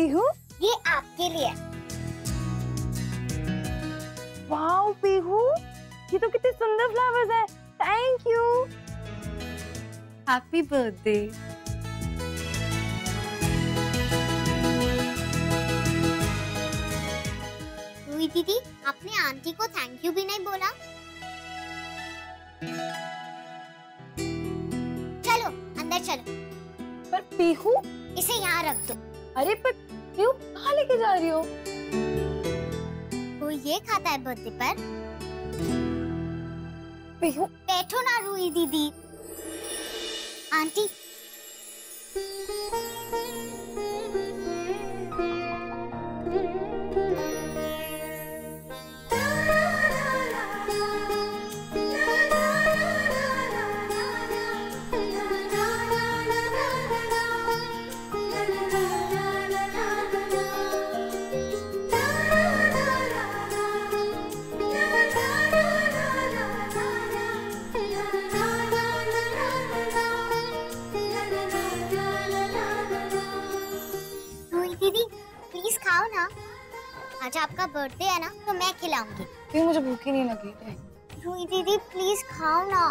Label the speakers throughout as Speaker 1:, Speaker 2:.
Speaker 1: पीहू,
Speaker 2: ये आपके लिए।
Speaker 1: वाओ पीहू, ये तो कितने सुंदर फ्लावर्स हैं। Thank you. Happy birthday.
Speaker 2: Ruhi दीदी, आपने आंटी को थैंक यू भी नहीं बोला। चलो अंदर चलो।
Speaker 1: पर पीहू,
Speaker 2: इसे यहाँ रख दो।
Speaker 1: अरे पर पीहू कहाँ लेके जा रही हो?
Speaker 2: कोई ये खाता है बर्थडे पर?
Speaker 1: पीहू
Speaker 2: बैठो ना रूही दीदी। आंटी प्लीज खाओ ना, आज आपका बर्थडे है ना, तो मैं खिलाऊंगी।
Speaker 1: पीहू मुझे भूख ही नहीं लगी है।
Speaker 2: रूही दीदी प्लीज खाओ ना।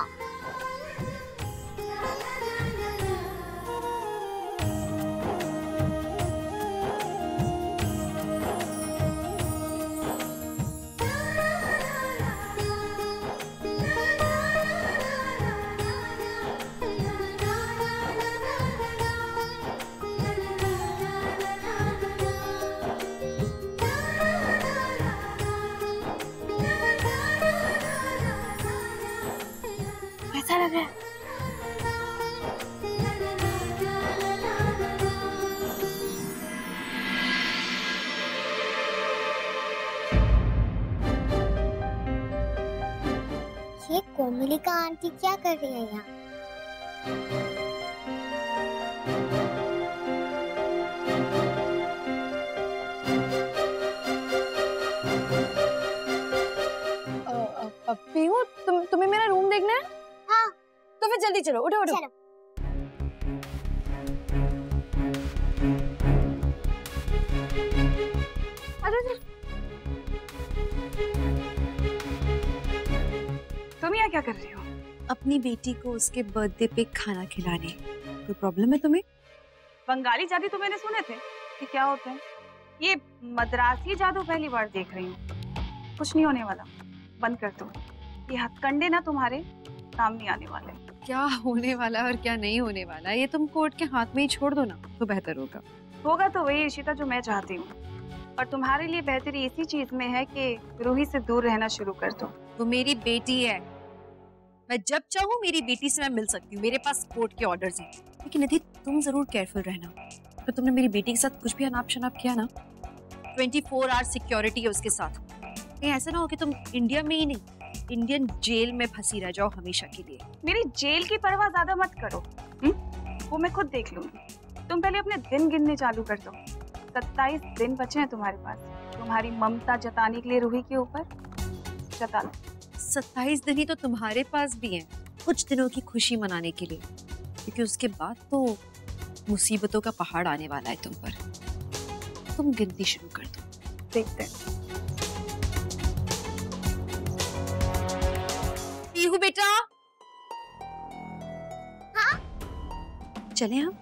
Speaker 1: कैसा लग रहा है?
Speaker 2: ये कोमलिका आंटी क्या कर रही है यहाँ?
Speaker 1: पीहू, तुम्हें मेरा रूम देखना है?
Speaker 2: हाँ।
Speaker 1: तो फिर जल्दी चलो, उठो उठो।
Speaker 2: चलो।
Speaker 1: तुम यहाँ क्या कर रही हो? अपनी बेटी को उसके बर्थडे पे खाना खिलाने। कोई प्रॉब्लम है तुम्हें?
Speaker 3: बंगाली जादू तो मैंने सुने थे कि क्या होते हैं, ये मद्रासी जादू पहली बार देख रही हूँ। कुछ नहीं होने वाला, बंद कर दो। ये हथकंडे ना तुम्हारे काम नहीं आने वाले।
Speaker 1: क्या होने वाला और क्या नहीं होने वाला, ये तुम कोर्ट के हाथ में ही छोड़ दो ना, तो बेहतर होगा।
Speaker 3: होगा तो वही इशिता जो मैं चाहती हूँ, और तुम्हारे लिए बेहतरी इसी चीज में है कि रूही से दूर रहना शुरू कर दो।
Speaker 1: वो मेरी बेटी है, मैं जब चाहूँ मेरी बेटी से मैं मिल सकती हूँ। मेरे पास कोर्ट के ऑर्डर्स हैं। लेकिन निधि तुम जरूर केयरफुल रहना। तो तुमने मेरी बेटी के साथ कुछ भी अनाप शनाप किया ना, 24 आवर सिक्योरिटी है उसके साथ। कहीं ऐसा ना हो कि तुम इंडिया में ही नहीं, इंडियन जेल में फंसी रह जाओ हमेशा के लिए।
Speaker 3: मेरी जेल की परवाह ज्यादा मत करो, वो मैं खुद देख लूंगी। तुम पहले अपने दिन गिनने चालू कर दो। 27 दिन बचे हैं तुम्हारे पास, तुम्हारी ममता जताने के लिए रूही के ऊपर। जता लो।
Speaker 1: 27 दिन ही तो तुम्हारे पास भी हैं, कुछ दिनों की खुशी मनाने के लिए, क्योंकि उसके बाद तो मुसीबतों का पहाड़ आने वाला है तुम पर। तुम गिनती शुरू कर दो,
Speaker 3: देखते हैं।
Speaker 1: पीहू बेटा।
Speaker 2: हाँ?
Speaker 1: चले हम?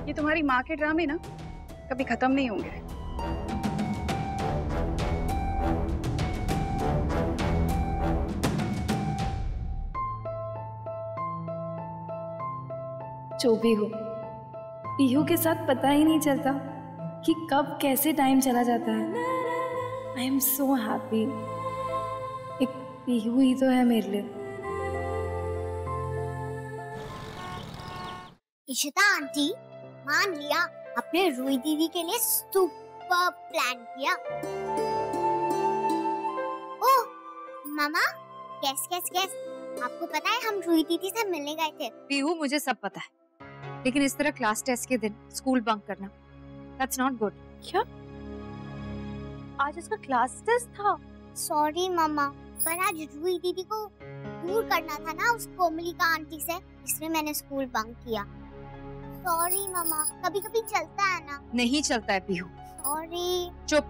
Speaker 3: ये तुम्हारी माँ के ड्रामे ना कभी खत्म नहीं होंगे।
Speaker 4: जो भी हो, पीहू के साथ पता ही नहीं चलता कि कब कैसे टाइम चला जाता है। I am so happy. एक पीहू ही तो है मेरे लिए।
Speaker 2: इशिता आंटी, मान लिया आपने रूही दीदी के लिए सुपर प्लान किया। ओह मामा, कैस कैस कैस, आपको पता है हम रूही दीदी से मिलने गए थे।
Speaker 1: पीहू मुझे सब पता है, लेकिन इस तरह क्लास टेस्ट के दिन स्कूल बंक करना, दैट्स नॉट गुड। क्या आज इसका क्लास टेस्ट था?
Speaker 2: सॉरी मामा, पर आज रूही दीदी को दूर करना था ना उस कोमलिका आंटी से, इसलिए मैंने स्कूल बंक किया। सॉरी मम्मा, कभी कभी चलता है ना।
Speaker 1: नहीं चलता है पीहू।
Speaker 2: सॉरी।
Speaker 1: चुप।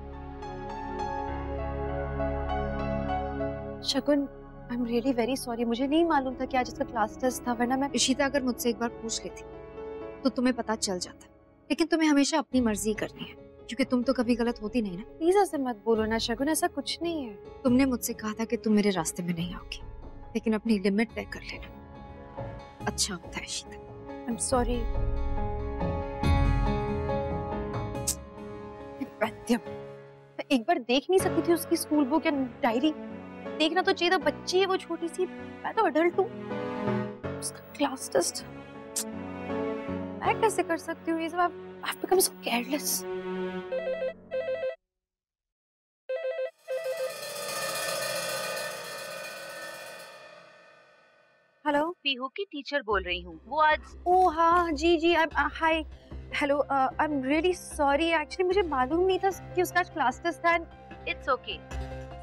Speaker 1: Shagun, I am really very sorry. मुझे नहीं मालूम था कि आज इसका क्लास टेस्ट था, वरना मैं इशिता अगर मुझसे एक बार पूछ लेती तो तुम्हें पता चल जाता। लेकिन तुम्हें हमेशा अपनी मर्जी करनी है, क्योंकि तुम तो कभी गलत होती नहीं ना। प्लीज ऐसे मत बोलो ना शगुन, ऐसा कुछ नहीं है। तुमने मुझसे कहा था कि तुम मेरे रास्ते में नहीं आओगी, लेकिन अपनी लिमिट तय कर लेना। अच्छा होता है इशिता। I am sorry. मैं एक बार देख नहीं सकती थी उसकी स्कूल बुक या डायरी? देखना तो चाहिए था, बच्ची है वो छोटी सी, मैं तो अडल्ट हूँ। उसका क्लास टेस्ट मैं कैसे कर सकती हूँ ये सब? I've become so careless. Hello,
Speaker 5: Pihu की टीचर बोल रही हूँ। वो आज
Speaker 1: ओह हाँ जी जी, hi hello, I am really sorry. Actually मुझे मालूम नहीं था कि उसका आज क्लास टेस्ट था।
Speaker 5: इट्स ओके,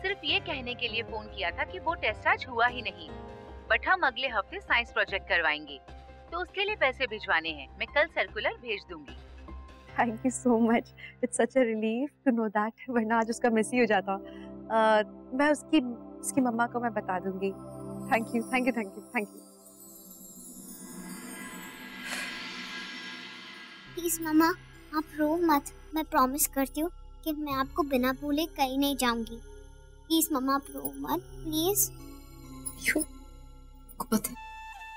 Speaker 5: सिर्फ ये कहने के लिए फोन किया था कि वो टेस्ट आज हुआ ही नहीं, बट हम अगले हफ्ते साइंस प्रोजेक्ट करवाएंगे, तो उसके लिए पैसे भिजवाने हैं। मैं कल सर्कुलर भेज दूंगी।
Speaker 1: Thank you so much, it's such a relief to know that, वरना आज उसका मिस ही हो जाता। मैं उसकी मम्मा को मैं बता दूंगी। Thank you thank you thank you thank you.
Speaker 2: Please मम्मा, आप रो मत। मैं प्रॉमिस करती हूँ कि मैं आपको बिना भूले कहीं नहीं जाऊंगी। प्लीज मम्मा, आप रो मत प्लीज।
Speaker 1: क्यों? आपको पता है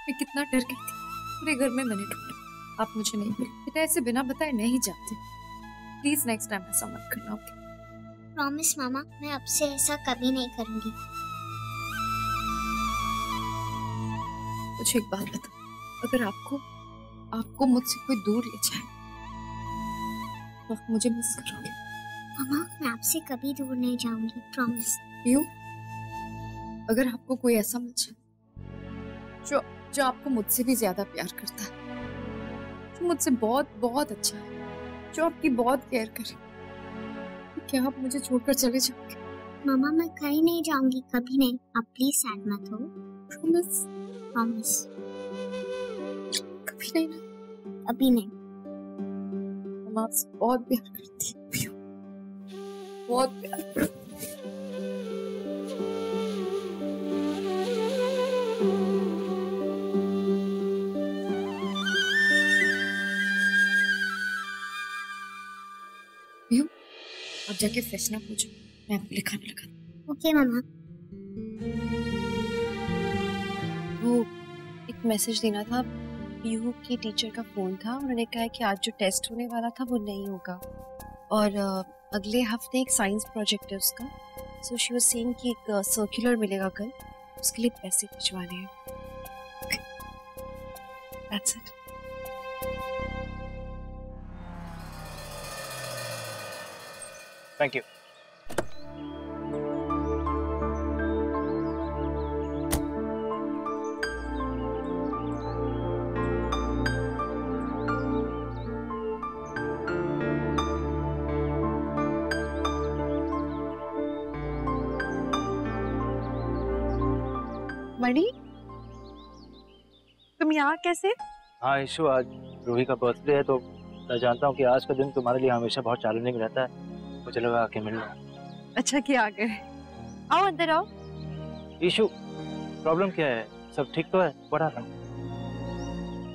Speaker 1: मैं कितना डर गई थी। पूरे घर में मैंने ढूंढा, आप मुझे नहीं मिले। बेटा ऐसे बिना बताए नहीं जाते। प्लीज नेक्स्ट टाइम ऐसा मत करना, ओके?
Speaker 2: प्रॉमिस मामा, मैं अब से ऐसा कभी नहीं करूंगी।
Speaker 1: मुझे एक बात बता, अगर आपको मुझसे कोई दूर ले जाए तो आप मुझे मिस करोगे?
Speaker 2: मामा, मैं आपसे कभी दूर नहीं जाऊंगी, प्रॉमिस।
Speaker 1: क्यों? अगर आपको कोई ऐसा मिल जाए जो आपको मुझसे भी ज्यादा प्यार करता है, जो मुझसे बहुत बहुत अच्छा है, जो आपकी बहुत केयर करे, तो क्या आप मुझे छोड़कर चले जाओगे?
Speaker 2: मामा, मैं कहीं नहीं जाऊंगी, कभी नहीं। आप प्लीज सैड मत हो।
Speaker 1: प्रॉमिस?
Speaker 2: प्रॉमिस।
Speaker 1: कभी नहीं ना?
Speaker 2: अभी नहीं।
Speaker 1: हम आपसे बहुत प्यार करती है, बहुत प्यार करती है। अब जाके फ्रेश ना हो जाओ, मैं आपके लिए खाना लगा।
Speaker 2: ओके मामा।
Speaker 1: वो एक मैसेज देना था, पीहू की टीचर का फोन था। उन्होंने कहा कि आज जो टेस्ट होने वाला था वो नहीं होगा, और अगले हफ्ते एक साइंस प्रोजेक्ट है उसका। सो शी वाज सेइंग कि एक सर्कुलर मिलेगा कल, उसके लिए पैसे भिजवाने हैं। That's it.
Speaker 6: Thank you.
Speaker 1: Mani, तुम यहाँ कैसे?
Speaker 6: हाँ ईशु, आज रूही का बर्थडे है, तो मैं जानता हूँ कि आज का दिन तुम्हारे लिए हमेशा बहुत चैलेंजिंग रहता है। मुझे लगा आके मिल लो।
Speaker 1: अच्छा किया आ गए। आओ अंदर आओ।
Speaker 6: ईशु, प्रॉब्लम क्या है? सब ठीक तो है? बड़ा रहा।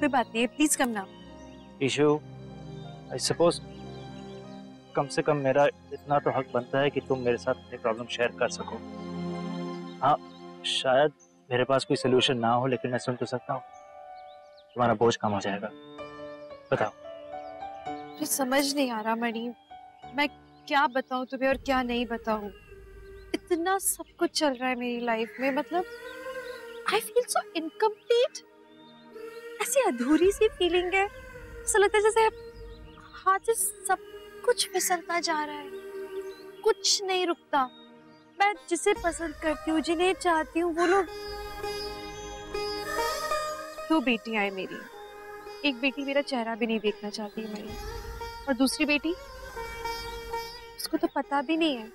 Speaker 1: कोई बात नहीं है, प्लीज कम ना।
Speaker 6: ईशु, आई सपोज कम से कम मेरा इतना तो हक बनता है कि तुम मेरे साथ अपनी प्रॉब्लम शेयर कर सको। हाँ, शायद मेरे पास कोई सोल्यूशन ना हो, लेकिन मैं सुन तो सकता हूँ। तुम्हारा बोझ कम हो जाएगा। बताओ।
Speaker 1: मुझे समझ नहीं आ रहा मणि, मैं क्या बताऊं तुम्हें और क्या नहीं बताऊं। इतना सब कुछ चल रहा है मेरी लाइफ में, मतलब आई फील सो इनकम्प्लीट। ऐसी अधूरी सी फीलिंग है, ऐसा लगता है जैसे हाथ से सब कुछ फिसलता जा रहा है, कुछ नहीं रुकता। मैं जिसे पसंद करती हूँ, जिन्हें चाहती हूँ, वो लोग। दो बेटियां हैं मेरी, एक बेटी मेरा चेहरा भी नहीं देखना चाहती है मेरी, और दूसरी बेटी, उसको तो पता भी नहीं है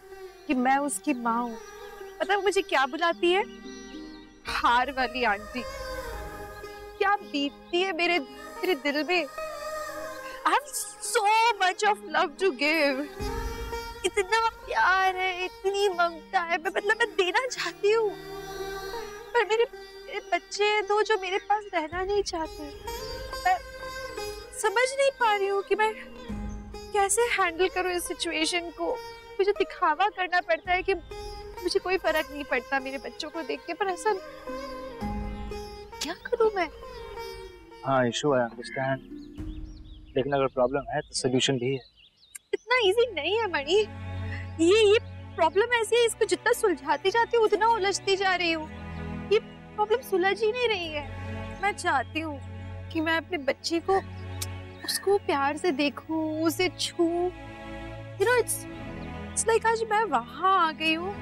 Speaker 1: कि मैं उसकी माँ हूँ, पता है वो मुझे क्या बुलाती है? हार वाली आंटी। क्या बीतती है मेरे मेरे दिल में। I have so much of love to give. इतना प्यार है, इतनी ममता है, मतलब मैं देना चाहती हूँ, पर मेरे बच्चे हैं दो जो मेरे पास रहना नहीं चाहते। मैं समझ नहीं पा रही हूँ कि मैं कैसे हैंडल करूँ इस सिचुएशन को। मुझे दिखावा करना पड़ता है कि मुझे कोई फर्क नहीं पड़ता मेरे बच्चों को देख के, पर ऐसा क्या करूँ मैं?
Speaker 6: हाँ इशू, आई अंडरस्टैंड, लेकिन अगर प्रॉब्लम है तो सोल्यूशन भी है।
Speaker 1: इतना इजी नहीं है मणि। ये प्रॉब्लम ऐसी है, इसको जितना सुलझाती जाती हूँ उतना उलझती जा रही हूँ। ये प्रॉब्लम सुलझ ही नहीं रही है। मैं चाहती हूँ कि मैं अपने बच्ची को उसको प्यार से देखूं, उसे छूं। You know, it's like आज मैं वहां आ गई हूँ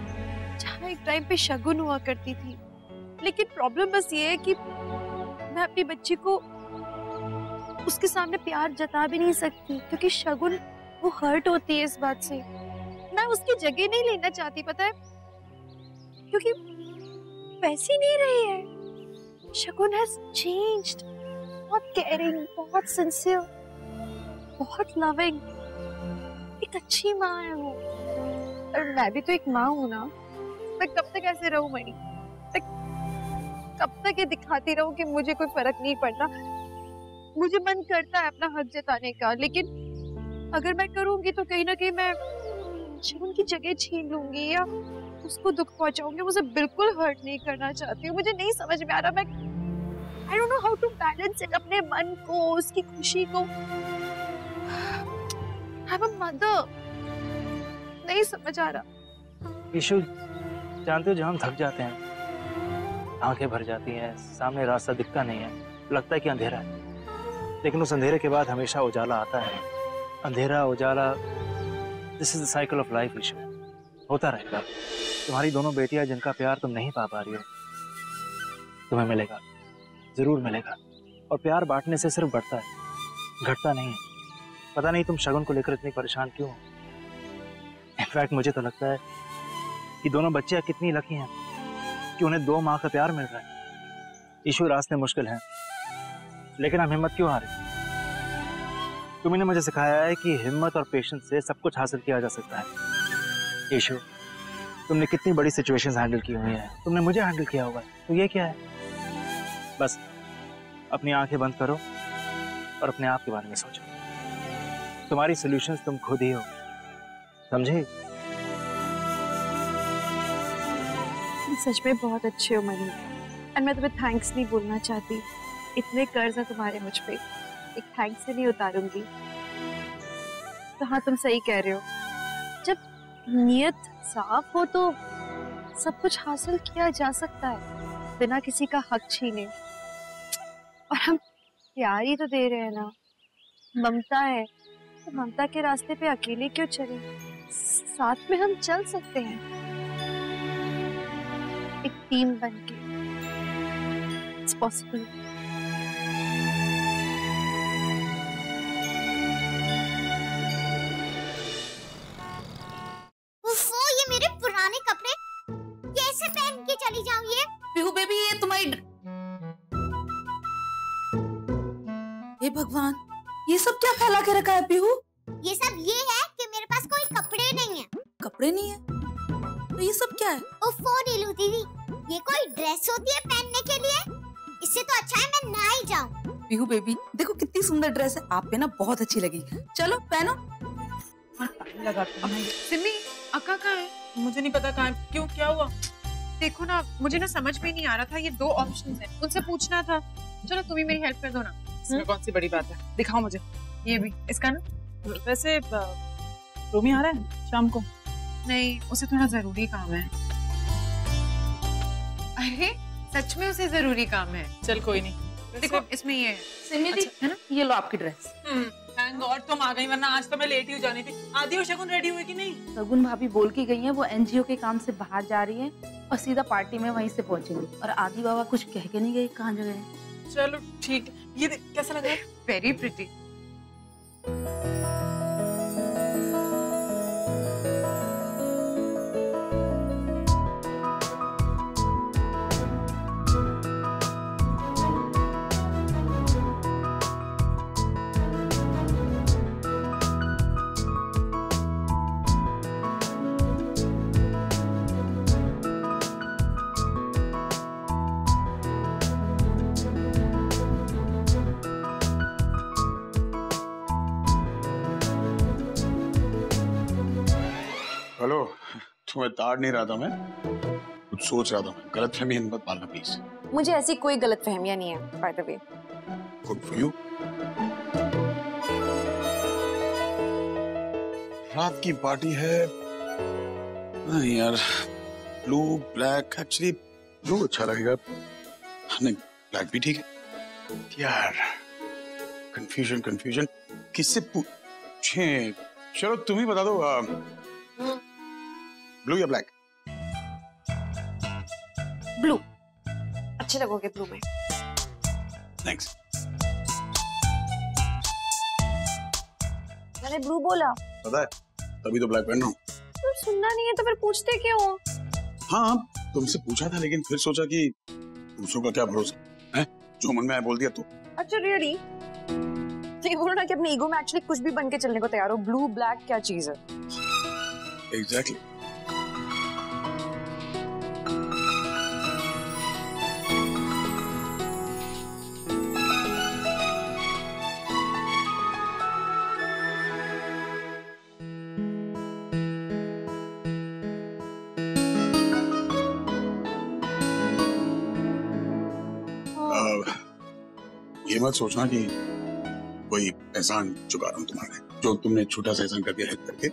Speaker 1: जहाँ एक टाइम पे शगुन हुआ करती थी, लेकिन प्रॉब्लम बस ये है कि मैं अपनी बच्ची को उसके सामने प्यार जता भी नहीं सकती, क्योंकि शगुन वो हर्ट होती है इस बात से। मैं उसकी जगह नहीं लेना चाहती, पता है, क्योंकि वैसी नहीं रही है। शगुन हैज चेंज्ड। बहुत केयरिंग, बहुत सिंसियर, बहुत लविंग, एक अच्छी माँ है वो। और मैं भी तो एक माँ हूँ ना। मैं कब तक ऐसे रहूं मणि? कब तक ये दिखाती रहूं कि मुझे कोई फर्क नहीं पड़ता? मुझे मन करता है अपना हक जताने का, लेकिन अगर मैं करूंगी तो कहीं ना कहीं मैं शगुन की जगह छीन लूंगी या उसको दुख पहुंचाऊंगी। मुझे बिल्कुल हर्ट नहीं करना चाहती हूँ। मुझे नहीं समझ में आ रहा, मैं I don't know how to balance it, अपने मन को, उसकी खुशी को। I'm a mother, नहीं समझ आ रहा।
Speaker 6: इशू, जानते हो जब हम थक जाते हैं, आंखें भर जाती हैं, सामने रास्ता दिखता नहीं है, लगता है कि अंधेरा है, लेकिन उस अंधेरे के बाद हमेशा उजाला आता है। अंधेरा उजाला, this is the cycle of life issue, होता रहेगा। तुम्हारी दोनों बेटियां जिनका प्यार तुम नहीं पा रही हो, तुम्हें मिलेगा, जरूर मिलेगा। और प्यार बांटने से सिर्फ बढ़ता है, घटता नहीं है। पता नहीं तुम शगुन को लेकर इतनी परेशान क्यों हो। इनफैक्ट मुझे तो लगता है कि दोनों बच्चियां कितनी लकी हैं कि उन्हें दो माँ का प्यार मिल रहा है। ईशु, रास्ते मुश्किल हैं, लेकिन हम हिम्मत क्यों हारे? तुमने मुझे सिखाया है कि हिम्मत और पेशेंस से सब कुछ हासिल किया जा सकता है। ईशु, तुमने कितनी बड़ी सिचुएशंस हैंडल की हुई हैं, तुमने मुझे हैंडल किया होगा, तो ये क्या है? बस अपनी आंखें बंद करो और अपने आप के बारे में सोचो। तुम्हारी सॉल्यूशंस तुम खुद ही हो, समझे?
Speaker 1: सच में बहुत अच्छे हो मणि, और मैं तुम्हें थैंक्स नहीं बोलना चाहती। इतने कर्ज है तुम्हारे मुझ पे, एक थैंक्स से नहीं उतारूंगी। तो हाँ, तुम सही कह रहे हो। जब नियत साफ हो तो सब कुछ हासिल किया जा सकता है बिना किसी का हक छीने। और हम प्यार ही तो दे रहे हैं ना, ममता है, तो ममता के रास्ते पे अकेले क्यों चले? साथ में हम चल सकते हैं, एक टीम बनके। It's possible.
Speaker 2: उफ़ो, ये मेरे पुराने कपड़े कैसे पहन के चली जाऊं? ये
Speaker 7: पीहू बेबी, ये तुम्हारी हे भगवान, ये सब क्या फैला के रखा है पीहू?
Speaker 2: ये सब ये है कि मेरे पास कोई कपड़े नहीं है।
Speaker 7: कपड़े नहीं है तो ये सब क्या है?
Speaker 2: उफ़ो नीलू दीदी, ये कोई ड्रेस होती है पहनने के लिए? इससे तो अच्छा है मैं ना ही जाऊं।
Speaker 7: पीहू बेबी, देखो कितनी सुंदर ड्रेस है, आप पे ना बहुत अच्छी लगी। चलो पहनो।
Speaker 1: सिमी, अक्का कहाँ है?
Speaker 8: मुझे नहीं पता कहाँ है। क्यों, क्या हुआ?
Speaker 1: देखो ना, मुझे ना समझ में नहीं आ रहा था। ये दो ऑप्शंस हैं, उनसे पूछना था। चलो तुम ही मेरी हेल्प कर दो ना।
Speaker 8: इसमें कौन सी बड़ी बात है, दिखाओ मुझे।
Speaker 1: ये भी, इसका ना?
Speaker 8: वैसे रोमी आ रहा है शाम को?
Speaker 1: नहीं, उसे थोड़ा जरूरी काम है। अरे सच में उसे जरूरी काम है।
Speaker 8: चल कोई नहीं।
Speaker 1: देखो इसमें ये है।
Speaker 7: सिमी दी,
Speaker 8: अच्छा, है ना?
Speaker 7: ये लो आपकी ड्रेस।
Speaker 8: थैंक गॉड तुम आ गई, वरना आज तो मैं लेट ही हो जानी थी। आदि और शगुन रेडी हुई कि नहीं?
Speaker 7: शगुन भाभी बोल के गई हैं वो एनजीओ के काम से बाहर जा रही हैं और सीधा पार्टी में वहीं से पहुंचेंगी। और आदि बाबा कुछ कह के नहीं गए कहाँ जगह है।
Speaker 8: चलो ठीक है। ये कैसा लगा?
Speaker 1: Very pretty.
Speaker 9: हेलो, तुम्हें ताड़ नहीं रहा था मैं, कुछ सोच रहा था मैं। गलतफहमी मत पालना प्लीज।
Speaker 1: मुझे ऐसी कोई गलतफहमियां नहीं है by the way.
Speaker 9: Good for you. रात की पार्टी है। नहीं यार, ब्लू ब्लैक, एक्चुअली ब्लू अच्छा लगेगा। नहीं, ब्लैक भी ठीक है यार। कंफ्यूजन किससे पूछे? चलो तुम ही बता दो, ब्लू या ब्लैक?
Speaker 1: ब्लू अच्छे लगोगे ब्लू में।
Speaker 9: थैंक्स।
Speaker 1: मैंने ब्लू बोला।
Speaker 9: पता है, तभी तो ब्लैक पहन रहा हूँ।
Speaker 1: तो सुनना नहीं है तो फिर पूछते क्यों?
Speaker 9: हाँ, तुमसे पूछा था लेकिन फिर सोचा कि दूसरों का क्या भरोसा है, जो मन में आया बोल दिया तो।
Speaker 1: अच्छा रियली? ये बोलो ना कि अपने ईगो में एक्चुअली कुछ भी बन के चलने को तैयार हो। ब्लू ब्लैक क्या चीज है?
Speaker 9: एग्जैक्टली। ये मत सोचना कि कोई एहसान चुका रहा हूं तुम्हारे, जो तुमने छोटा सा एहसान कर दिया हेल्प करके।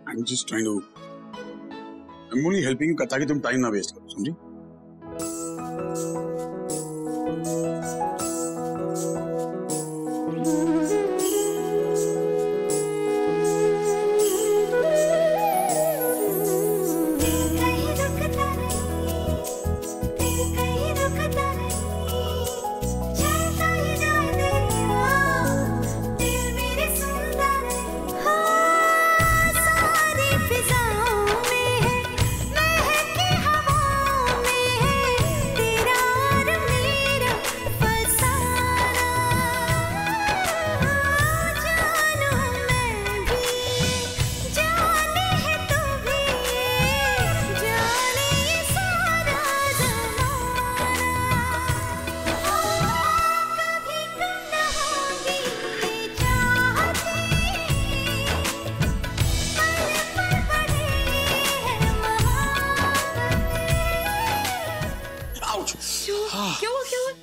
Speaker 9: I'm just trying to, I'm only helping you ताकि तुम टाइम ना वेस्ट करो, समझी?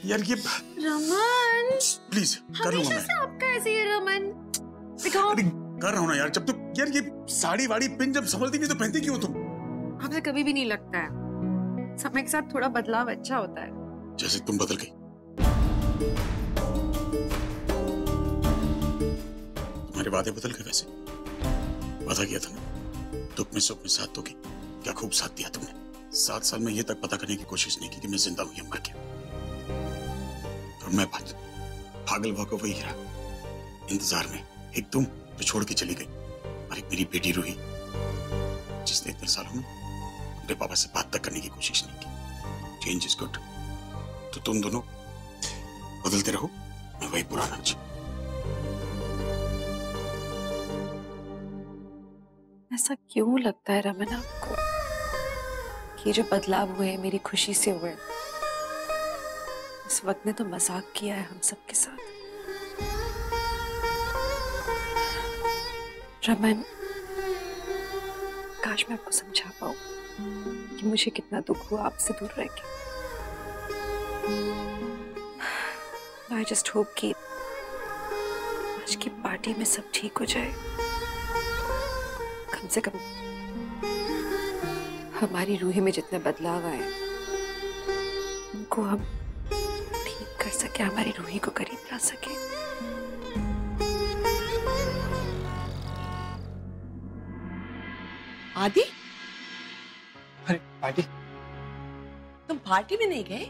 Speaker 9: यार ये
Speaker 1: रमन
Speaker 9: प्लीज कर लूंगा मैं।
Speaker 1: हमेशा आपका ऐसे ही है रमन।
Speaker 9: अरे कर रहा हूँ ना यार। जब तुम यार ये साड़ी वाड़ी पिन जब संभलती नहीं तो पहनती क्यों तुम?
Speaker 1: हमें कभी भी नहीं लगता है, समय के साथ थोड़ा बदलाव अच्छा होता है।
Speaker 9: जैसे तुम बदल गई। तुम्हारे वादे बदल गए वैसे। वादा किया था ना, दुख में सुख में साथ दोगी। क्या खूब साथ दिया तुमने। 7 साल में ये तक पता करने की कोशिश नहीं की कि मैं जिंदा हूं या मर गया। और मैं पागल भागो वही रहा इंतजार में। एक तुम जो छोड़ के चली गई और एक मेरी बेटी रूही जिसने इतने सालों में अपने पापा से बात तक करने की कोशिश नहीं की। Change is good. तो तुम दोनों बदलते रहो, मैं वही पुराना जी।
Speaker 1: ऐसा क्यों लगता है रमन आपको कि जो बदलाव हुए मेरी खुशी से हुए? इस वक्त ने तो मजाक किया है हम सबके साथ। रमन, काश मैं आपको समझा पाऊं कि मुझे कितना दुख हुआ आपसे दूर रह के। आई जस्ट होप कि आज की पार्टी में सब ठीक हो जाए। कम से कम हमारी रूही में जितने बदलाव आए उनको हम ठीक कर सके, हमारी रूही को करीब ला सके।
Speaker 10: आदि,
Speaker 6: अरे पार्टी?
Speaker 10: तुम पार्टी में नहीं गए?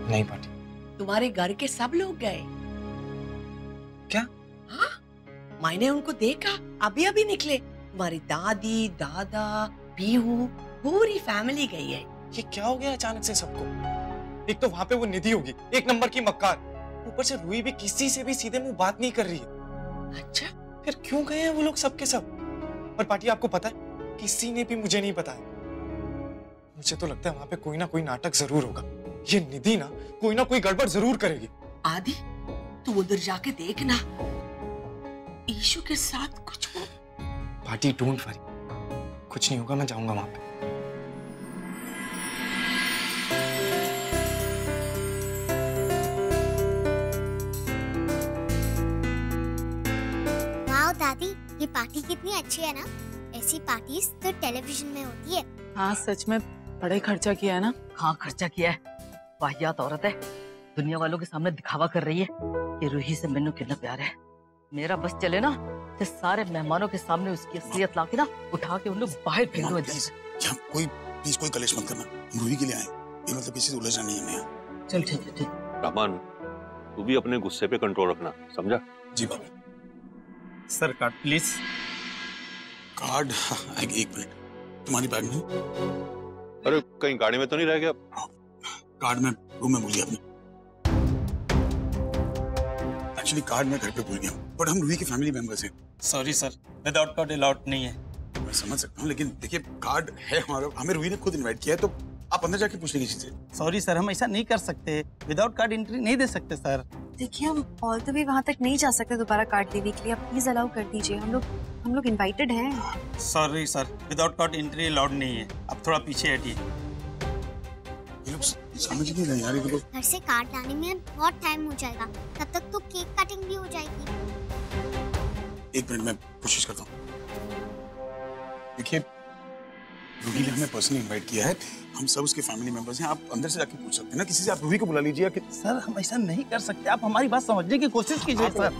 Speaker 6: नहीं पार्टी।
Speaker 10: तुम्हारे घर के सब लोग गए।
Speaker 6: क्या?
Speaker 10: हाँ, मैंने उनको देखा, अभी अभी निकले। तुम्हारी दादी, दादा, पीहू, पूरी फैमिली गई है।
Speaker 6: ये क्या हो गया अचानक से सबको? एक तो वहां पे वो निधि होगी, एक नंबर की मक्कार। ऊपर से रूही भी किसी से भी सीधे मुंह बात नहीं कर रही है।
Speaker 10: अच्छा,
Speaker 6: फिर क्यों गए हैं वो लोग सबके सब? और पार्टी आपको पता है, किसी ने भी मुझे नहीं बताया। मुझे तो लगता है वहां पे कोई ना कोई नाटक जरूर होगा। ये निधि ना कोई गड़बड़ जरूर करेगी।
Speaker 10: आदि, तू उधर जाके देखना, ईशु के साथ कुछ
Speaker 11: पार्टी, डोंट वरी, कुछ नहीं होगा, मैं जाऊंगा वहां पे।
Speaker 2: वाह दादी, ये पार्टी कितनी अच्छी है ना। ऐसी पार्टीज तो टेलीविजन में होती है।
Speaker 8: हाँ सच में बड़ा ही खर्चा किया है ना।
Speaker 12: हाँ खर्चा किया है, वाहियात औरत है, दुनिया वालों के सामने दिखावा कर रही है कि रूही से मैंने कितना प्यार है। मेरा बस चले ना तो सारे मेहमानों के सामने उसकी असलियत लाके ना उठा के उन लोग बाहर फेंक दो।
Speaker 9: प्लीज कोई कलेश मत करना, हम रूही के लिए आए, ये मतलब किसी से उलझना नहीं है हमें यहाँ।
Speaker 12: चल ठीक है, ठीक।
Speaker 13: रहमान, तू भी अपने गुस्से पे कंट्रोल रखना, समझा?
Speaker 9: जी बाबा।
Speaker 6: Sir card please.
Speaker 9: कार्ड? एक मिनट, तुम्हारी बैग में?
Speaker 13: अरे कहीं गाड़ी में तो नहीं रह गया?
Speaker 9: कार्ड में रूम में भूल गया अपने। एक्चुअली कार्ड मैं घर पे भूल गया, बट हम रूही के फैमिली मेंबर्स हैं।
Speaker 6: Sorry sir, without card allowed नहीं है।
Speaker 9: मैं समझ सकता हूँ, लेकिन देखिए कार्ड है हमारा, हमें रूही ने खुद इनवाइट किया है, तो आप अंदर जाके पूछ लीजिए चीजें।
Speaker 6: सॉरी सर, हम ऐसा नहीं कर सकते, विदाउट कार्ड एंट्री नहीं दे सकते सर।
Speaker 1: देखिए हम ऑल द वे वहाँ तक नहीं जा सकते दोबारा कार्ड लेने के लिए, आप प्लीज अलाउ कर दीजिए, हम लोग इनवाइटेड हैं।
Speaker 6: Sorry sir, without card entry allowed नहीं है, आप थोड़ा पीछे हटिए।
Speaker 9: ये लोग समझ नहीं रहे यार, ये लोग।
Speaker 2: घर से कार्ड लाने में बहुत टाइम हो जाएगा, तब तक तो केक कटिंग भी हो जाएगी।
Speaker 9: एक मिनट में कोशिश करता हूँ। देखिए रूही ने हमें पर्सनली इनवाइट किया है, हम सब उसके फैमिली मेंबर्स हैं, आप अंदर से जाके पूछ सकते हैं ना किसी से, आप रूही को बुला लीजिए।
Speaker 6: सर हम ऐसा नहीं कर सकते, आप हमारी बात समझने की कोशिश कीजिए सर।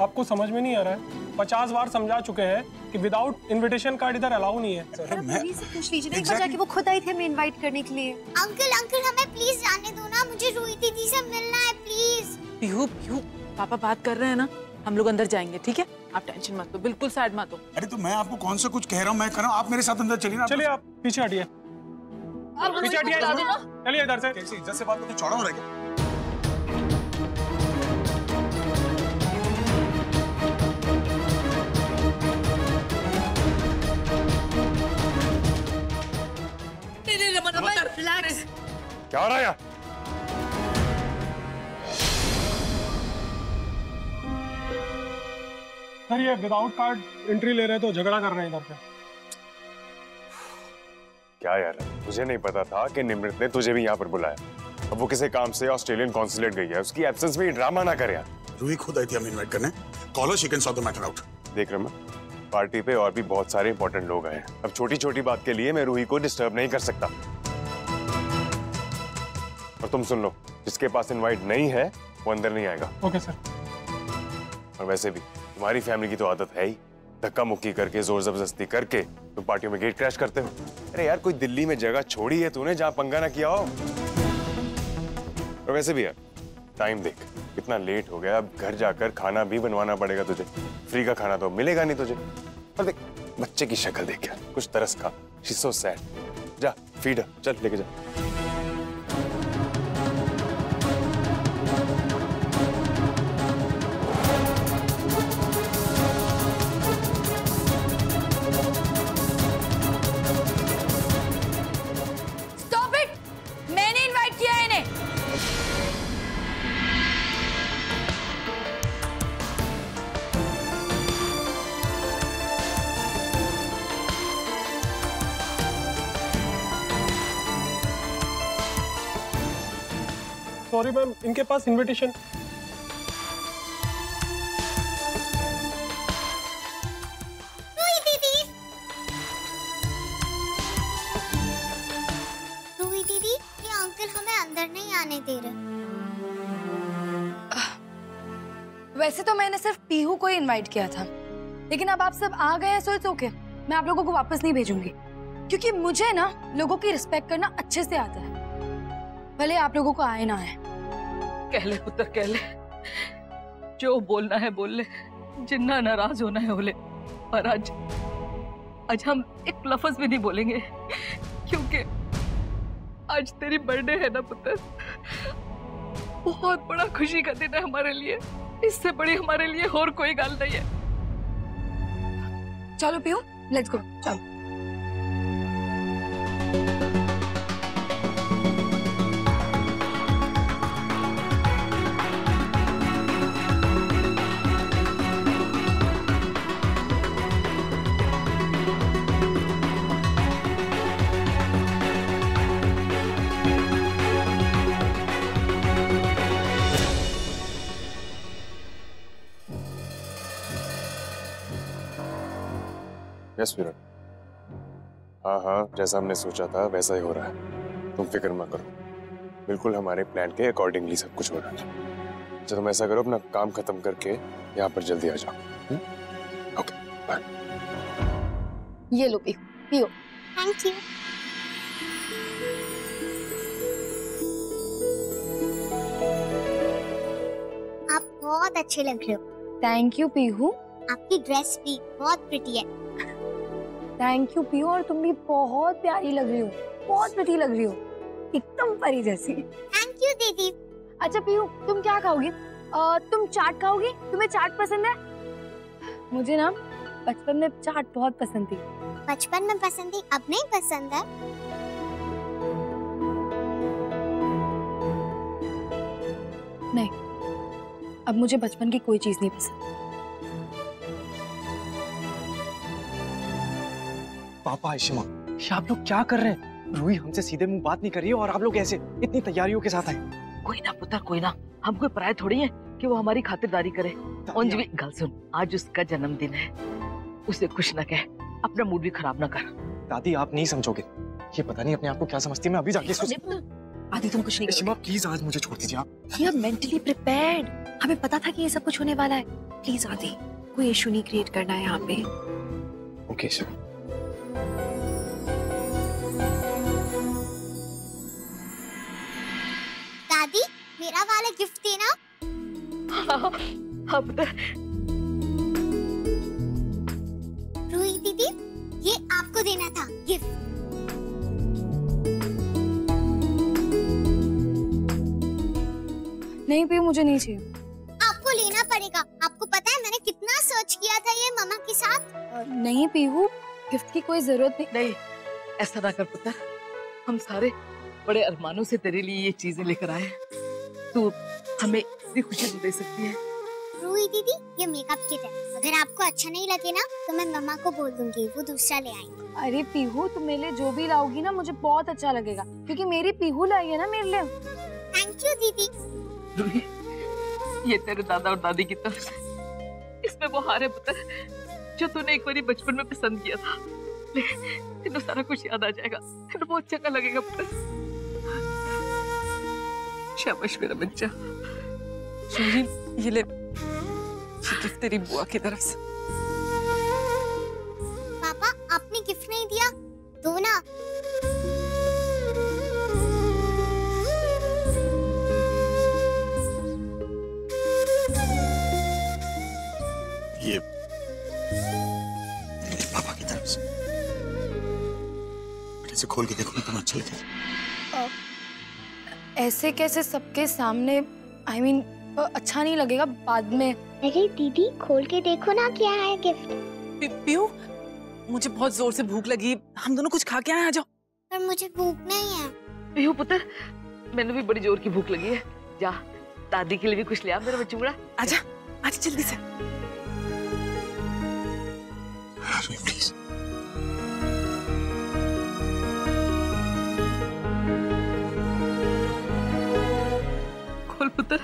Speaker 14: आपको समझ में नहीं आ रहा है? 50 बार समझा चुके हैं कि विदाउट इनविटेशन कार्ड इधर अलाउ नहीं है।
Speaker 1: सर रूही से पूछ लीजिए ना, एक बार जाके वो खुद आई थी हमें इनवाइट करने के लिए।
Speaker 2: अंकल हमें प्लीज जाने दो ना, मुझे रूही दीदी से मिलना है प्लीज।
Speaker 8: पीहू पापा बात कर रहे हैं ना, हम लोग अंदर जाएंगे, ठीक है? आप टेंशन मत लो, बिल्कुल साइड मत हो।
Speaker 9: अरे तो मैं आपको कौन सा कुछ कह रहा हूँ, मैं कर रहा हूँ, आप मेरे साथ अंदर चलिए ना।
Speaker 14: चलिए आप पीछे हटिए, पीछे हटिए, चलिए इधर से।
Speaker 9: कैसे इज्जत से बात करके चौड़ा हो रहा है?
Speaker 11: क्या हो रहा है यहाँ?
Speaker 14: सर ये विदाउट कार्ड एंट्री ले रहे तो झगड़ा कर रहे हैं इधर पे।
Speaker 11: क्या यार, मुझे नहीं पता था कि निमृत ने तुझे भी यहाँ पर बुलाया। अब वो किसी काम से ऑस्ट्रेलियन कॉन्सुलेट गई है, उसकी एब्सेंस में ये ड्रामा ना कर यार।
Speaker 9: रूही खुद आई थी हमें इनवाइट करने, call her, she can sort the matter out.
Speaker 11: देख रमा, पार्टी पे और भी बहुत सारे इंपॉर्टेंट लोग आए, अब छोटी छोटी बात के लिए मैं रूही को डिस्टर्ब नहीं कर सकता। और तुम सुन लो, जिसके पास इनवाइट नहीं है वो अंदर नहीं आएगा।
Speaker 14: Okay sir.
Speaker 11: और वैसे भी तुम्हारी फैमिली की तो आदत है ही, धक्का मुक्की करके जोर जबरदस्ती करके तुम पार्टियों में गेट क्रैश करते हो। अरे यार कोई दिल्ली में जगह छोड़ी है तूने जहाँ पंगा ना किया हो। और वैसे भी यार टाइम देख, कितना लेट हो गया, अब घर जाकर खाना भी बनवाना पड़ेगा तुझे, फ्री का खाना तो मिलेगा नहीं तुझे। और देख बच्चे की शक्ल देख यार, कुछ तरस खा, शी इज सो सैड। जा फीड चल लेके जा।
Speaker 14: सॉरी मैम, इनके पास इनविटेशन।
Speaker 2: रूही दीदी, ये अंकल हमें अंदर नहीं आने दे रहे।
Speaker 4: वैसे तो मैंने सिर्फ पीहू को ही इनवाइट किया था, लेकिन अब आप सब आ गए हैं सो इट्स ओके। मैं आप लोगों को वापस नहीं भेजूंगी, क्योंकि मुझे ना लोगों की रिस्पेक्ट करना अच्छे से आता है, भले आप लोगों को आए ना आए।
Speaker 12: कह ले पुत्र कह ले, जो बोलना है बोल ले, जितना नाराज होना है हो ले। और आज हम एक लफ्ज भी नहीं बोलेंगे, क्योंकि आज तेरी बर्थडे है ना पुत्र। बहुत बड़ा खुशी का दिन है हमारे लिए, इससे बड़ी हमारे लिए और कोई गल नहीं है।
Speaker 4: चलो पीहू, लेट्स गो, चलो।
Speaker 11: यस विराट। हाँ हाँ, जैसा हमने सोचा था वैसा ही हो रहा है, तुम फिक्र मत करो। बिल्कुल हमारे प्लान के अकॉर्डिंगली सब कुछ हो रहा है। अच्छा तुम ऐसा करो, अपना काम खत्म करके यहाँ पर जल्दी आ जाओ। Okay bye.
Speaker 4: ये लो पियो।
Speaker 2: Thank you. आप बहुत अच्छे लग रहे हो।
Speaker 4: Thank you Pihu.
Speaker 2: आपकी ड्रेस भी बहुत प्रिटी है।
Speaker 4: थैंक यू पीहू, और तुम भी बहुत प्यारी लग रही हो, बहुत प्रिटी लग रही हो, एकदम परी जैसी।
Speaker 2: थैंक यू दीदी।
Speaker 4: अच्छा पीहू, तुम क्या खाओगी? तुम चाट खाओगी? तुम्हें चाट पसंद है? मुझे ना बचपन में चाट बहुत पसंद थी।
Speaker 2: बचपन में पसंद थी, अब नहीं पसंद है?
Speaker 4: नहीं, अब मुझे बचपन की कोई चीज नहीं पसंद।
Speaker 15: पापा आयशा, ये आप लोग क्या कर रहे हैं? रूही हमसे सीधे मुंह बात नहीं कर रही है और आप लोग ऐसे इतनी तैयारियों के साथ आए।
Speaker 12: कोई ना पुत्र, कोई ना, हम कोई पराये थोड़ी हैं कि वो हमारी खातिरदारी करे। अंजलि गल सुन, आज उसका जन्मदिन है, उसे खुश न कह, अपना मूड भी खराब ना कर।
Speaker 15: दादी आप नहीं समझोगे, ये पता नहीं अपने आप को क्या समझती है। मैं अभी जाके
Speaker 1: आदि तुम कुछ नहीं
Speaker 15: आयशा प्लीज आज मुझे छोड़ दीजिए आप।
Speaker 1: वी आर मेंटली प्रिपेयर्ड, हमें पता था कि ये सब कुछ होने वाला है। प्लीज आदि, कोई इशू नहीं क्रिएट करना है यहाँ पे।
Speaker 15: Okay sir.
Speaker 2: दादी मेरा वाला गिफ्ट देना।
Speaker 12: हाँ पुत्र।
Speaker 2: रूही दीदी, ये आपको देना था गिफ्ट।
Speaker 4: नहीं पीहू, मुझे नहीं चाहिए।
Speaker 2: आपको लेना पड़ेगा। आपको पता है मैंने कितना सर्च किया था ये मम्मा के साथ।
Speaker 4: नहीं पीहू, गिफ्ट की कोई जरूरत नहीं।
Speaker 12: ऐसा ना कर पुत्र, हम सारे बड़े अरमानों से तेरे लिए ये चीजें लेकर आए, तू हमें इतनी खुशी तो दे सकती है।
Speaker 2: रूही दीदी, ये मेकअप किट है, अगर आपको अच्छा नहीं लगे ना तो मैं मम्मा को बोल दूंगी, वो दूसरा ले आएंगे।
Speaker 4: अरे पीहू, तुम मेरे लिए जो भी लाओगी ना मुझे बहुत अच्छा लगेगा, क्योंकि मेरी पीहू लाई है ना मेरे लिए।
Speaker 2: थैंक यू दीदी।
Speaker 12: रूही, ये तेरे दादा और दादी की तरफ से, इसमें वो हार है पुत्र जो तूने एक बार बचपन में पसंद किया था। तेरे सारा कुछ याद आ जाएगा, तेरे बहुत अच्छा लगेगा पुत्र। शाबाश मेरा बच्चा।
Speaker 8: ये ले, गिफ्ट तेरी बुआ की तरफ से।
Speaker 2: पापा आपने गिफ्ट नहीं दिया, दो ना।
Speaker 9: ये पापा की तरफ से। इसे खोल के देखो ना, तुम्हें अच्छा लगेगा।
Speaker 4: ऐसे कैसे सबके सामने? I mean, अच्छा नहीं लगेगा बाद में।
Speaker 2: अरे दीदी खोल के देखो ना क्या है गिफ्ट।
Speaker 8: पीहू, मुझे बहुत जोर से भूख लगी, हम दोनों कुछ खा के आए, आ जाओ।
Speaker 2: पर मुझे भूख नहीं है।
Speaker 12: पीहू पुत्र, मैंने भी बड़ी जोर की भूख लगी है, जा दादी के लिए भी कुछ ले आ मेरा बच्चूड़ा।
Speaker 8: आजा आजा जल्दी से।
Speaker 9: प्लीज।
Speaker 12: खोल पुत्र।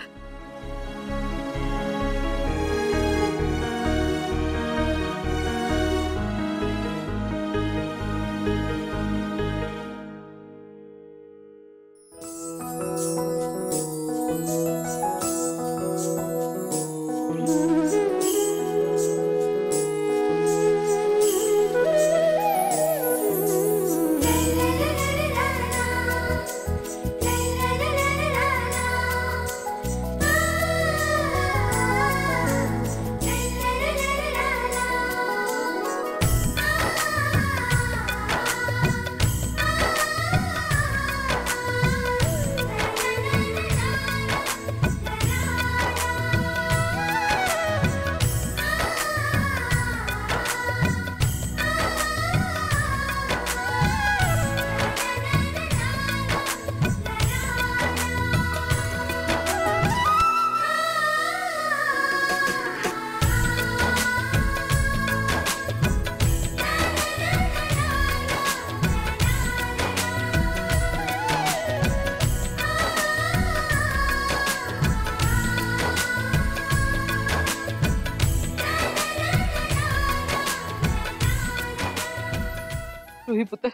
Speaker 12: रूही पुत्र,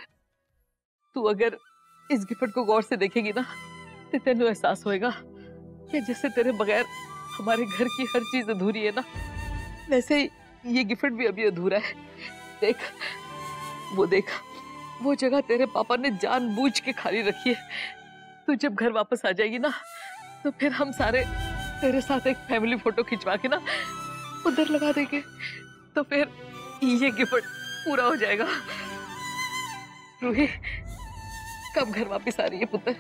Speaker 12: तू अगर इस गिफ्ट को गौर से देखेगी ना तो तेनू एहसास होएगा कि जैसे तेरे बगैर हमारे घर की हर चीज अधूरी है ना, वैसे ही ये गिफ्ट भी अभी अधूरा है। देख, वो जगह तेरे पापा ने जानबूझ के खाली रखी है। तू जब घर वापस आ जाएगी ना तो फिर हम सारे तेरे साथ एक फैमिली फोटो खिंचवा के ना उधर लगा देंगे, तो फिर ये गिफ्ट पूरा हो जाएगा। रूही, कब घर वापस आ रही है पुत्र?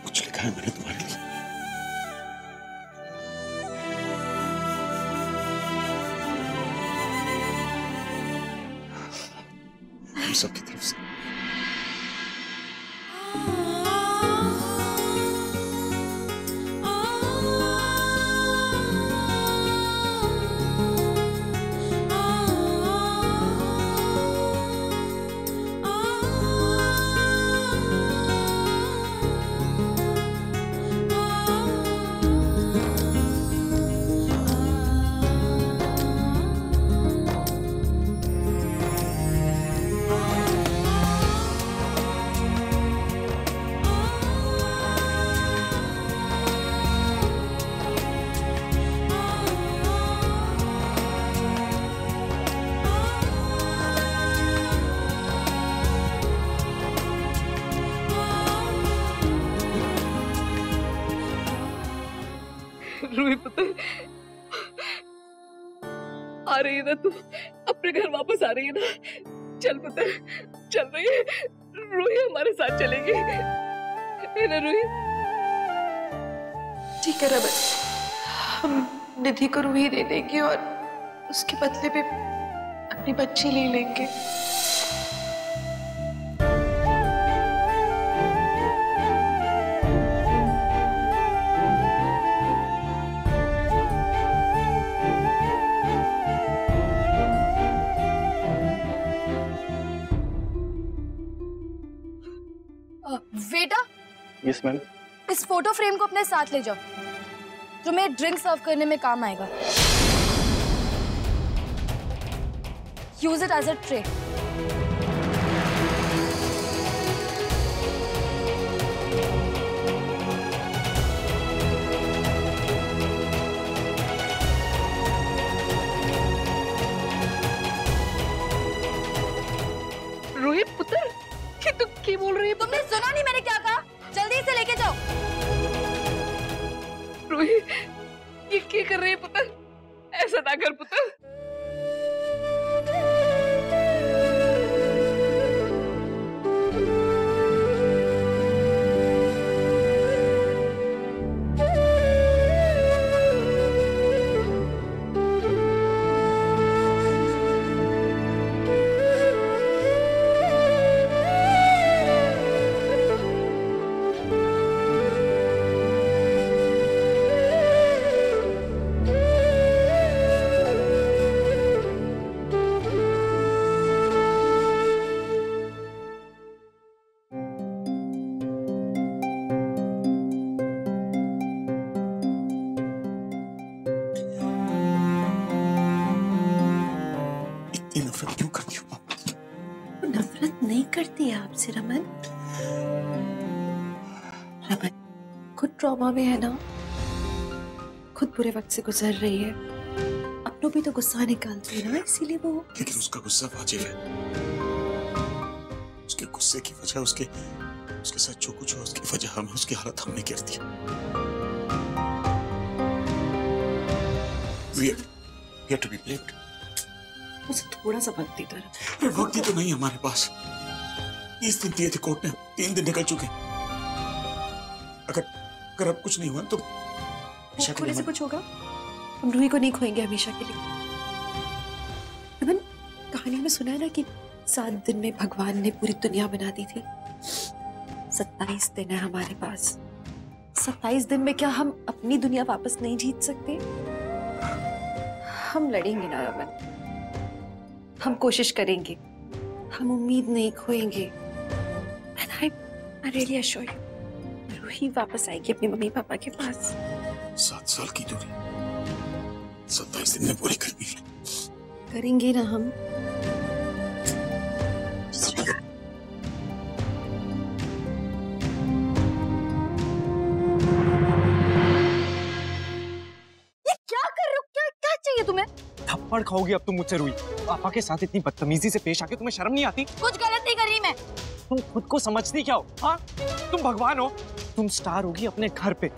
Speaker 9: कुछ लिखा है मैंने तुम्हारे लिए। हम सबकी तरफ से।
Speaker 12: रूही पुत्र, आ रही है ना तू? अपने घर वापस आ रही है ना? चल पुत्र, चल रही है रूही, हमारे साथ चलेगी है ना रूही?
Speaker 4: ठीक है रमन, हम निधि को रूही दे देंगे और उसके बदले में अपनी बच्ची ले लेंगे।
Speaker 1: बेटा,
Speaker 6: यस मैम।
Speaker 1: इस फोटो फ्रेम को अपने साथ ले जाओ, तुम्हें ड्रिंक सर्व करने में काम आएगा। Use it as a tray.
Speaker 12: Ruhi पुत्र, कि तू क्या बोल रही है?
Speaker 1: तुमने सुना नहीं मैंने क्या कहा? जल्दी से लेके जाओ।
Speaker 12: रूही, ये क्या कर रही है पुत्र? ऐसा ना कर पुत्र।
Speaker 9: नफरत क्यों करती हो?
Speaker 4: नफरत नहीं करती है आपसे रमन। रमन खुद ट्रॉमा में है ना, खुद बुरे वक्त से गुजर रही है, अपनों भी तो गुस्सा निकालती है ना, इसीलिए वो।
Speaker 9: लेकिन उसका गुस्सा वाजिब है। उसके गुस्से की वजह उसके साथ जो कुछ हो उसकी वजह हमें उसकी हालत हमने गिर दी। We have to be blamed.
Speaker 4: उसे थोड़ा सा वक्त देता रहा।
Speaker 9: वक्त ही तो नहीं हमारे पास। 30 दिन दिए थे कोर्ट ने, 3 दिन निकल चुके। अगर अब कुछ नहीं हुआ तो
Speaker 4: थोड़े से कुछ होगा, हम रूही को नहीं खोएंगे हमेशा के लिए। रमन, कहानी में सुना है ना कि 7 दिन में भगवान ने पूरी दुनिया बना दी थी। 27 दिन है हमारे पास। 27 दिन में क्या हम अपनी दुनिया वापस नहीं जीत सकते? हम लड़ेंगे ना रमन, हम कोशिश करेंगे, हम उम्मीद नहीं खोएंगे। And I really assure you, Ruhi वापस आएगी अपने मम्मी पापा के पास।
Speaker 9: 7 साल की दूरी, 27 दिन में पूरी करनी है।
Speaker 1: करेंगे ना हम।
Speaker 4: ये क्या कर रहे हो? क्या चाहिए तुम्हें?
Speaker 15: थप्पड़ खाओगी अब तुम मुझसे रुई। पापा के साथ इतनी बदतमीजी से पेश आके तुम्हें शर्म नहीं आती?
Speaker 4: कुछ गलत नहीं कर रही मैं।
Speaker 15: तुम खुद को समझती क्या हो? हाँ, तुम भगवान हो। तुम स्टार होगी अपने घर पे,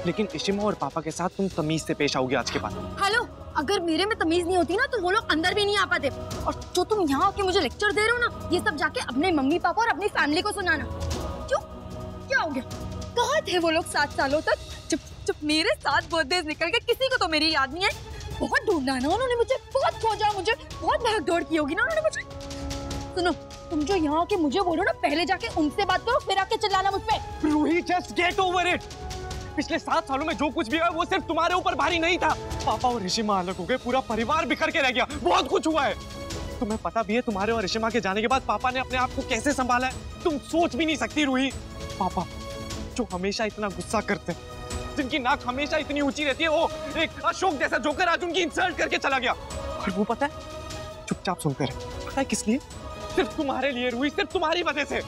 Speaker 15: लेकिन इशिमा और पापा के साथ तुम तमीज से पेश आओगी आज के बाद।
Speaker 4: हेलो, अगर मेरे में तमीज नहीं होती ना तो वो लोग अंदर भी नहीं आ पाते। और जो तुम यहाँ आके मुझे लेक्चर दे रहे हो ना, ये सब जाके अपने मम्मी पापा और अपनी फैमिली को सुनाना। क्यों? क्या हो गया? कहाँ थे वो लोग 7 सालों तक? जब मेरे साथ बर्थडे निकल गए, किसी को तो मेरी याद नहीं है। बहुत ढूंढा ना उन्होंने मुझे, बहुत खोजा, मुझे बहुत भाग दौड़ की होगी ना उन्होंने मुझे। सुनो, तुम जो यहाँ आके मुझे बोलो ना, पहले जाके उनसे बात करो, फिर आके चिल्लाना मुझ पे।
Speaker 15: Ruhi, just get over it. पिछले 7 सालों में जो कुछ भी हुआ वो सिर्फ तुम्हारे ऊपर भारी नहीं था। पापा और इशिमा अलग हो गए, पूरा परिवार बिखर के रह गया, बहुत कुछ हुआ है। तुम्हें पता भी है तुम्हारे और इशिमा के जाने के बाद पापा ने अपने आप को कैसे संभाला है, तुम सोच भी नहीं सकती रूही। पापा जो हमेशा इतना गुस्सा करते हैं, जिनकी नाक हमेशा इतनी ऊंची रहती है, वो एक अशोक जैसा जोकर आज उनकी इंसल्ट करके चला गया। और वो पता है, चुपचाप सुनते रहे। पता है किस लिए? सिर्फ तुम्हारे लिए रूही, सिर्फ तुम्हारी वजह से।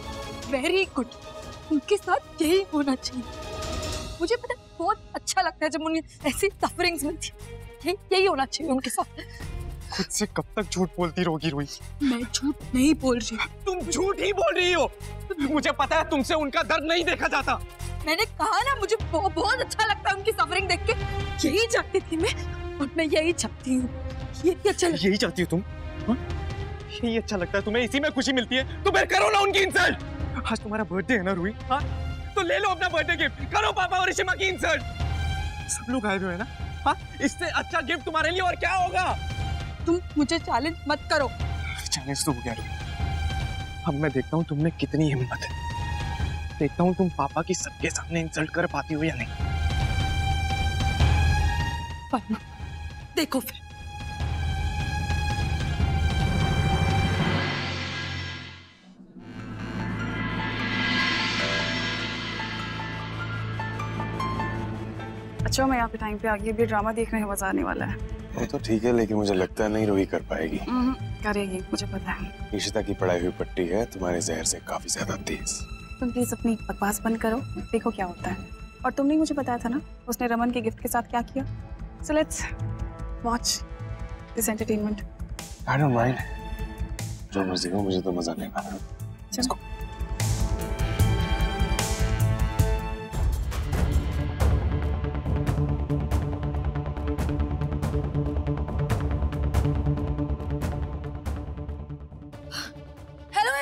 Speaker 4: वेरी गुड, उनके साथ यही होना चाहिए। मुझे पता है, बहुत अच्छा लगता है जब उन्हें ऐसी सफरिंग्स मिलती है। यही होना चाहिए उनके साथ।
Speaker 15: खुद से कब तक झूठ बोलती रहोगी रूही?
Speaker 4: मैं झूठ नहीं बोल रही।
Speaker 15: तुम झूठ ही बोल रही हो। मुझे पता है तुमसे उनका दर्द नहीं देखा जाता।
Speaker 4: मैंने कहा ना, मुझे बहुत अच्छा लगता है उनकी सफरिंग देख के। यही चाहती थी मैं, और मैं यही चाहती हूँ।
Speaker 15: यही चाहती हो तुम? हाँ? यही अच्छा लगता है तुम्हें, इसी में खुशी मिलती है, तो फिर करो ना उनकी इंसल्ट। आज तुम्हारा बर्थडे है ना रूही? हाँ, तो ले लो अपना बर्थडे गिफ्ट, करो पापा और इशिमा की इंसल्ट। सब लोग आए हुए हैं ना? हाँ, इससे अच्छा गिफ्ट तुम्हारे लिए और क्या होगा?
Speaker 4: तुम मुझे चैलेंज मत करो।
Speaker 15: चैलेंज तो हो गया रूही। अब मैं देखता हूँ तुमने कितनी हिम्मत है। देखता हूँ तुम पापा की सबके सामने इंसल्ट कर पाती हो या नहीं।
Speaker 4: देखो फिर।
Speaker 3: अच्छा, मैं यहाँ पे टाइम पे आ गई, भी ड्रामा देखने में मजा आने वाला है।
Speaker 11: वो तो ठीक है, लेकिन मुझे लगता है नहीं रूही कर पाएगी।
Speaker 3: करेगी, मुझे पता है।
Speaker 11: इशिता की पढ़ाई हुई पट्टी है तुम्हारे जहर से काफी ज्यादा तेज।
Speaker 3: तुम प्लीज अपनी बकवास बंद करो, देखो क्या होता है। और तुमने मुझे बताया था ना उसने रमन के गिफ्ट के साथ क्या किया। So let's watch this entertainment.
Speaker 11: I don't mind, जो मर्जी हो, मुझे तो मजा नहीं आ रहा।
Speaker 3: चलो।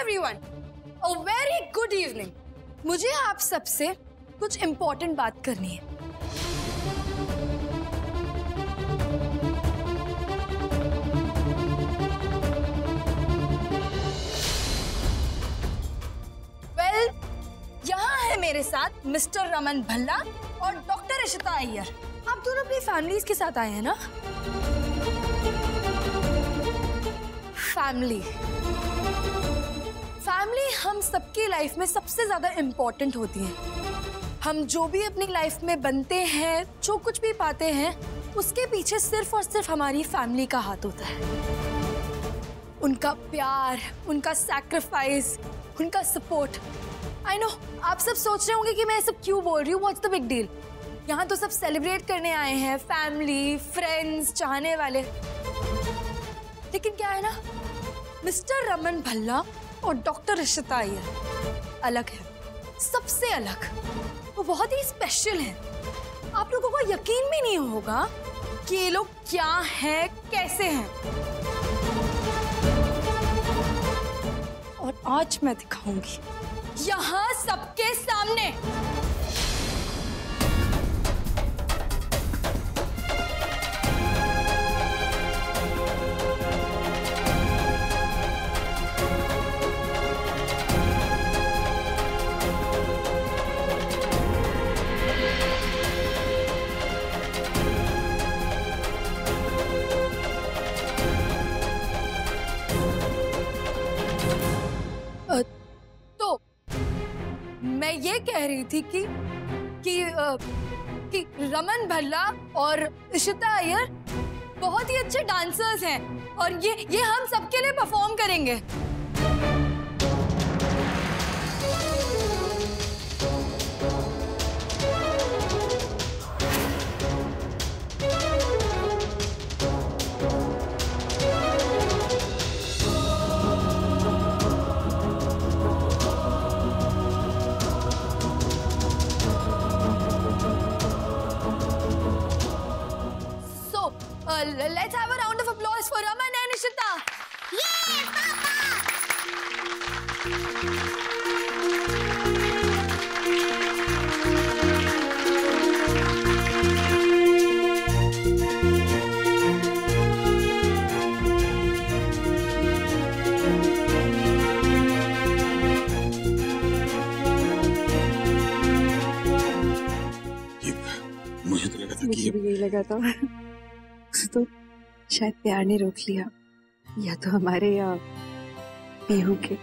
Speaker 4: Everyone, a very good evening. मुझे आप सबसे कुछ इम्पोर्टेंट बात करनी है। वेल, यहाँ है मेरे साथ मिस्टर रमन भल्ला और डॉक्टर इशिता अय्यर। आप दोनों अपनी फैमिलीज के साथ आए हैं ना? फैमिली हम सबकी लाइफ में सबसे ज्यादा इम्पोर्टेंट होती है। हम जो भी अपनी लाइफ में बनते हैं, जो कुछ भी पाते हैं, उसके पीछे सिर्फ और सिर्फ हमारी फैमिली का हाथ होता है। उनका प्यार, उनका सैक्रिफाइस, उनका सपोर्ट। आई नो, आप सब सोच रहे होंगे कि मैं ये सब क्यों बोल रही हूँ, व्हाट्स द बिग डील। यहाँ तो सब सेलिब्रेट करने आए हैं, फैमिली, फ्रेंड्स, चाहने वाले। लेकिन क्या है ना, मिस्टर रमन भल्ला और डॉक्टर इशिता अय्यर अलग है, सबसे अलग। वो बहुत ही स्पेशल हैं। आप लोगों को यकीन भी नहीं होगा कि ये लोग क्या हैं, कैसे हैं। और आज मैं दिखाऊंगी यहाँ सबके सामने। मैं ये कह रही थी कि रमन भल्ला और इशिता अय्यर बहुत ही अच्छे डांसर्स हैं और ये हम सबके लिए परफॉर्म करेंगे। Let's have a round of applause for Raman and Ishita. Yay,
Speaker 9: मुझे तो लगा था कि
Speaker 4: मुझे भी यही लगा था। तो शायद प्यार ने रोक लिया, या तो हमारे या पीहू के।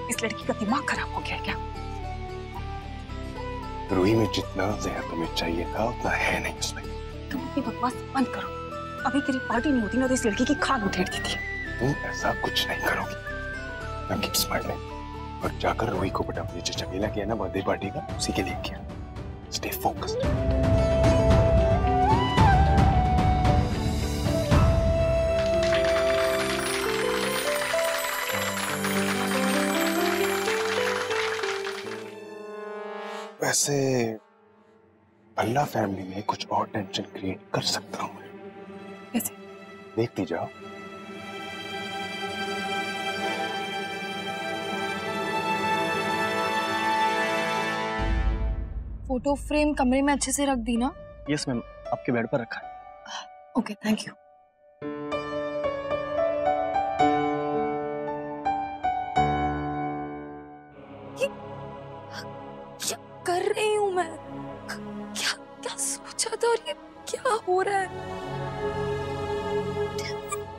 Speaker 3: इस लड़की का दिमाग खराब हो गया क्या?
Speaker 11: रूही में जितना जहर तुम्हें चाहिए था उतना है नहीं उसमें।
Speaker 3: तुम अपनी बकवास बंद करो। अभी तेरी पार्टी नहीं होती ना तो इस लड़की की खाल उधेड़ देती।
Speaker 11: तुम ऐसा कुछ नहीं करोगी। Now keep smiling। और जाकर रूही को पटा, ये जो चमेला किया ना बर्थडे पार्टी का, उसी के लिए किया। Stay focused। वैसे भल्ला फैमिली में कुछ और टेंशन क्रिएट कर सकता हूँ।
Speaker 4: कैसे?
Speaker 11: देखती जाओ।
Speaker 4: फोटो फ्रेम कमरे में अच्छे से रख दी ना?
Speaker 6: यस मैम, आपके बेड पर रखा है।
Speaker 4: Okay, thank you. कर रही हूँ मैं? क्या क्या सोचा था और ये क्या हो रहा है?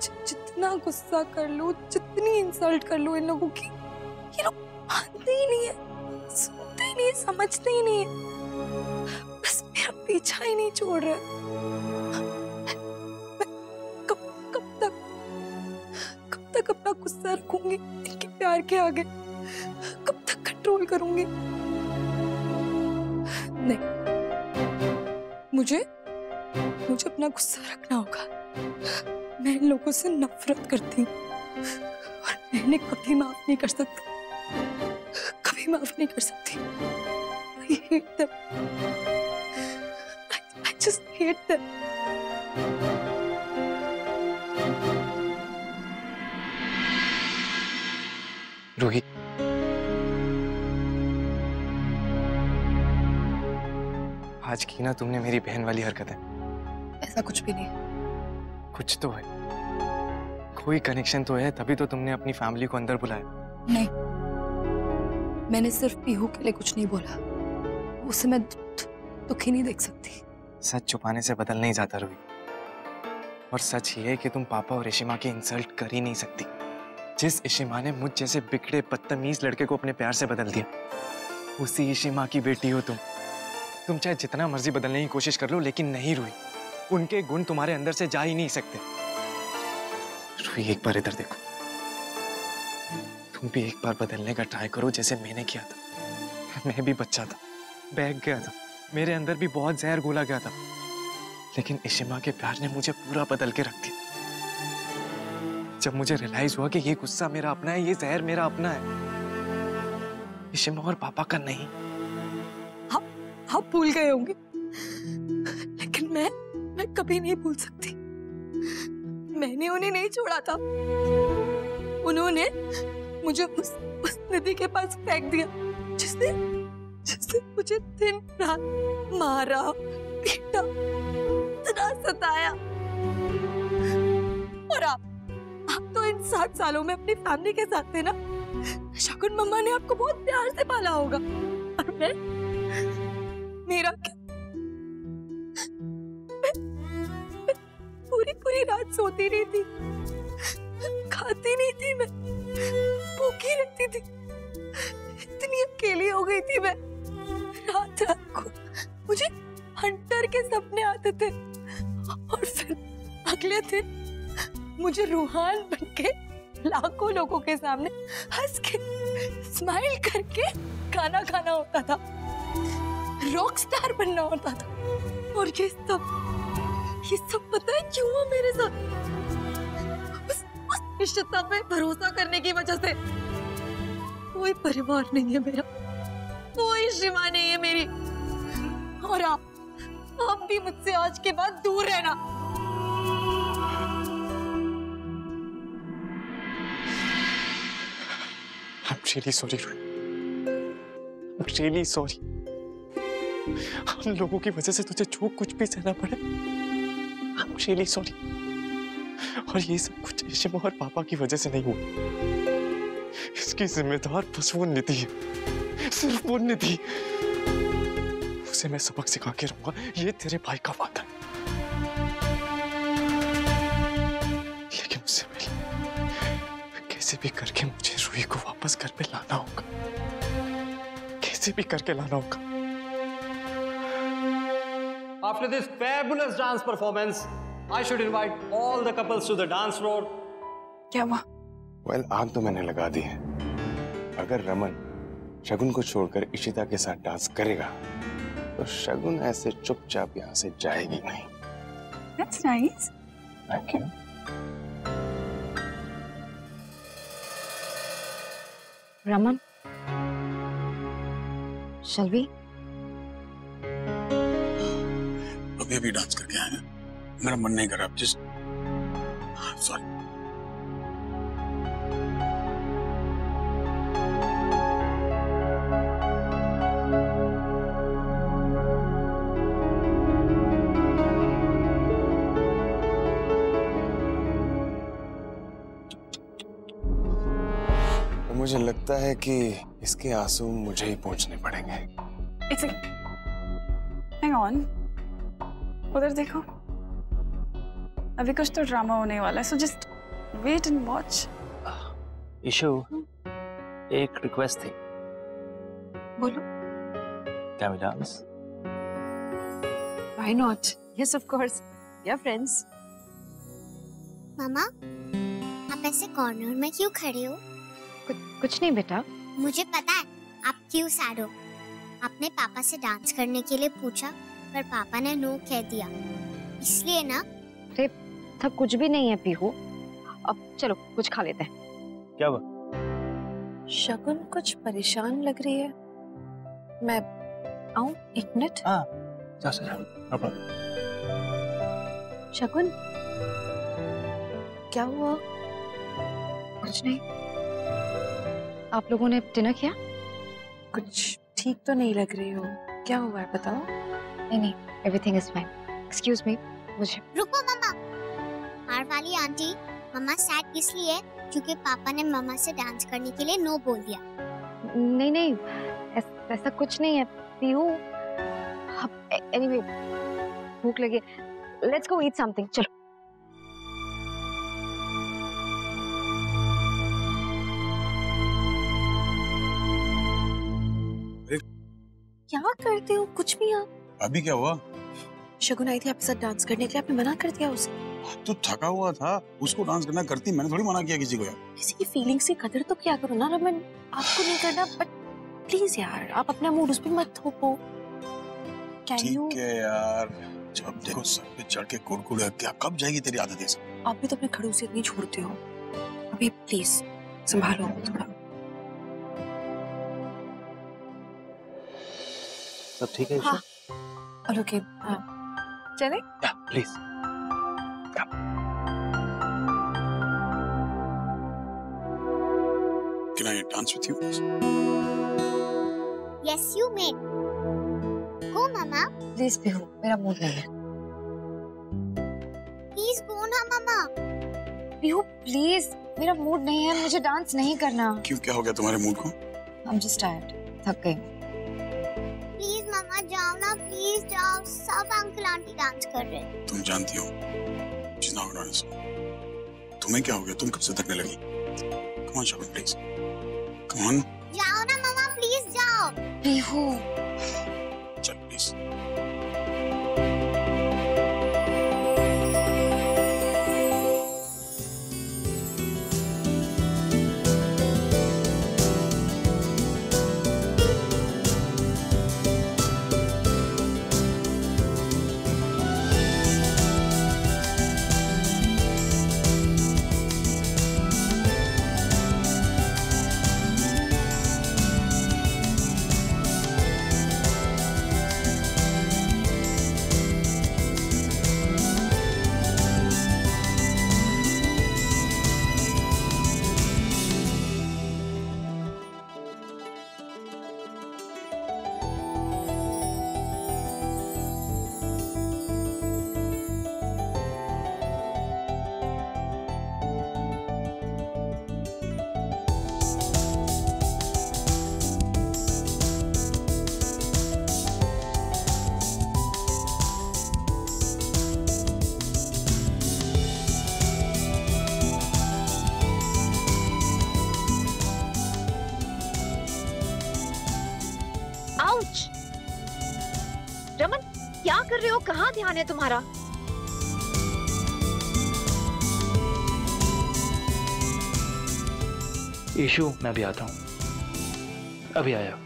Speaker 4: जितना गुस्सा कर लूं, जितनी इंसल्ट कर लूं इन लोगों की, ये लोग मानते ही नहीं है, सुनते ही नहीं है, समझते ही नहीं है, बस मेरा पीछा ही नहीं छोड़ रहे। मैं कब तक अपना गुस्सा रखूंगी इनके प्यार के आगे? कब तक कंट्रोल करूंगी? नहीं, मुझे अपना गुस्सा रखना होगा। मैं इन लोगों से नफरत करती हूँ और मैं इन्हें कभी माफ नहीं कर सकती, कभी माफ नहीं कर सकती। I hate them. I just hate them.
Speaker 15: Ruhi, आज की ना तुमने मेरी बहन वाली हरकत है।
Speaker 4: ऐसा कुछ भी नहीं।
Speaker 15: कुछ तो है, कोई कनेक्शन तो है, तभी तो तुमने अपनी फैमिली को अंदर बुलाया।
Speaker 4: नहीं, मैंने सिर्फ पीहू के लिए कुछ नहीं बोला। उसे मैं दुखी नहीं देख सकती।
Speaker 15: सच छुपाने से बदल नहीं जाता रूही, और सच ये है कि तुम पापा और इशिमा की इंसल्ट कर ही नहीं सकती। जिस इशिमा ने मुझ जैसे बिगड़े बदतमीज लड़के को अपने प्यार से बदल दिया, उसी इशिमा की बेटी हो तुम। तुम चाहे जितना मर्जी बदलने की कोशिश कर लो, लेकिन नहीं रूही, उनके गुण तुम्हारे अंदर से जा ही नहीं सकते। रूही, एक बार इधर देखो, तुम भी एक बार बदलने का ट्राई करो जैसे मैंने किया था। मैं भी बच्चा था, बहक गया था, मेरे अंदर भी बहुत जहर घोला गया था, लेकिन इशिमा के प्यार ने मुझे पूरा बदल के रख दिया। जब मुझे रियलाइज हुआ कि ये गुस्सा मेरा अपना है, ये जहर मेरा अपना है, इशिमा और पापा का नहीं।
Speaker 4: आप भूल गए होंगे, लेकिन मैं कभी नहीं भूल सकती। मैंने उन्हें नहीं छोड़ा था, उन्होंने मुझे उस नदी के पास फेंक दिया जिसने मुझे दिन रात मारा, पीटा, इतना सताया। और आप तो इन 7 सालों में अपनी फैमिली के साथ थे ना। शगुन मम्मा ने आपको बहुत प्यार से पाला होगा,
Speaker 12: और मैं मेरा क्या? मैं पूरी पूरी रात सोती नहीं थी, खाती नहीं थी, मैं भूखी रहती थी, इतनी अकेली हो गई थी मैं। रात रात को मुझे हंटर के सपने आते थे और फिर अगले दिन मुझे रूहान बनके लाखों लोगों के सामने हंस के स्माइल करके खाना खाना होता था, रॉक स्टार बनना होता था। और ये सब पता है क्यों हुआ मेरे साथ? उस निश्चितता पे भरोसा करने की वजह से। कोई परिवार नहीं है मेरा, कोई सीमा नहीं है मेरी, और आप भी मुझसे आज के बाद दूर रहना।
Speaker 15: I'm really sorry, I'm really sorry. हम लोगों की वजह से तुझे जो कुछ भी सहना पड़े, I'm really sorry. और ये सब कुछ रेशिमा और पापा की वजह से नहीं हुआ। इसकी जिम्मेदार बस वो निधि है, सिर्फ वो निधि। उसे मैं सबक सिखा के रहूंगा, ये तेरे भाई का वादा है। लेकिन उससे पहले कैसे भी करके मुझे रूही को वापस घर पे लाना होगा, कैसे भी करके लाना होगा।
Speaker 16: After this fabulous dance performance, I should invite all the couples to the dance floor.
Speaker 3: क्या हुआ?
Speaker 11: Well, आग तो मैंने लगा दी है। अगर रमन शगुन को छोड़कर इशिता के साथ डांस करेगा, तो शगुन ऐसे चुपचाप यहाँ से जाएगी नहीं।
Speaker 3: That's nice.
Speaker 11: Thank you.
Speaker 1: Raman, shall we?
Speaker 9: अभी अभी डांस करके आए हैं, मेरा मन नहीं कर रहा। Just sorry.
Speaker 11: मुझे लगता है कि इसके आंसू मुझे ही पोंछने पड़ेंगे।
Speaker 3: Hang on. उधर देखो, अभी कुछ तो ड्रामा होने वाला है, so just wait and watch.
Speaker 6: Issue, एक रिक्वेस्ट थी।
Speaker 3: बोलो।
Speaker 6: Can we dance?
Speaker 1: Why not? Yes, of course. We are friends.
Speaker 2: मामा, आप ऐसे कॉर्नर में क्यों खड़े हो?
Speaker 1: कुछ नहीं बेटा।
Speaker 2: मुझे पता है आप क्यों सैड हो। आपने पापा से डांस करने के लिए पूछा, पर पापा ने नो कह दिया, इसलिए ना।
Speaker 1: अरे सब कुछ भी नहीं है पीहू, अब चलो कुछ खा लेते हैं।
Speaker 6: क्या हुआ?
Speaker 1: शगुन कुछ परेशान लग रही है, मैं आऊं एक मिनट?
Speaker 6: हाँ, जा no problem.
Speaker 1: शगुन, क्या हुआ? कुछ नहीं। आप लोगों ने डिनर किया? कुछ ठीक तो नहीं लग रही हो, क्या हुआ है बताओ? नहीं, everything is fine. Excuse me, मुझे।
Speaker 2: रुको मामा, हार वाली आंटी, मम्मा सैड इसलिए क्योंकि पापा ने मम्मा से डांस करने के लिए नो बोल दिया।
Speaker 1: नहीं, ऐसा कुछ नहीं है पीहू। एनीवे, भूख लगी, लेट्स गो ईट समथिंग, चलो। क्या करते हो? कुछ भी आप।
Speaker 9: अभी क्या हुआ?
Speaker 1: शगुन आई थी आपके साथ डांस करने के लिए, आपने मना कर दिया उसे।
Speaker 9: तो थका हुआ था, उसको डांस करना करती, मैंने थोड़ी मना किया किसी को यार।
Speaker 1: किसी की फीलिंग्स की कदर तो क्या करो ना रमन, आपको नहीं करना, बट प्लीज यार आप अपना मूड उस पे मत थोपो।
Speaker 9: ठीक है यार, जब देखो सर पे चढ़ के कुड़कुड़े, क्या कब जाएगी तेरी आदत ऐसे?
Speaker 1: आप भी तो अपने खड़ूसियत नहीं छोड़ते हो, अभी प्लीज संभालो थोड़ा।
Speaker 6: सब ठीक है?
Speaker 1: हाँ, और ओके, हाँ चले?
Speaker 6: या please.
Speaker 9: Can I dance with you?
Speaker 2: Yes, you may. Go, Mama.
Speaker 1: Please Pihu, मेरा मूड नहीं है।
Speaker 2: Please go ना मामा।
Speaker 1: पीहू प्लीज, मेरा मूड नहीं है, मुझे डांस नहीं करना।
Speaker 9: क्यों, क्या हो गया तुम्हारे मूड को?
Speaker 1: I'm just tired, थक गई।
Speaker 2: सब अंकल आंटी डांस कर रहे हैं।
Speaker 9: तुम जानती हो she's not gonna dance. तुम्हें क्या हो गया? तुम कब से थकने लगी? Come on, Shagun, please. Come on.
Speaker 2: जाओ ना मामा, प्लीज जाओ।
Speaker 1: पीहू,
Speaker 9: चल प्लीज।
Speaker 1: रमन, क्या कर रहे हो? कहाँ ध्यान है तुम्हारा?
Speaker 6: ईशु, मैं भी आता हूँ। अभी आया।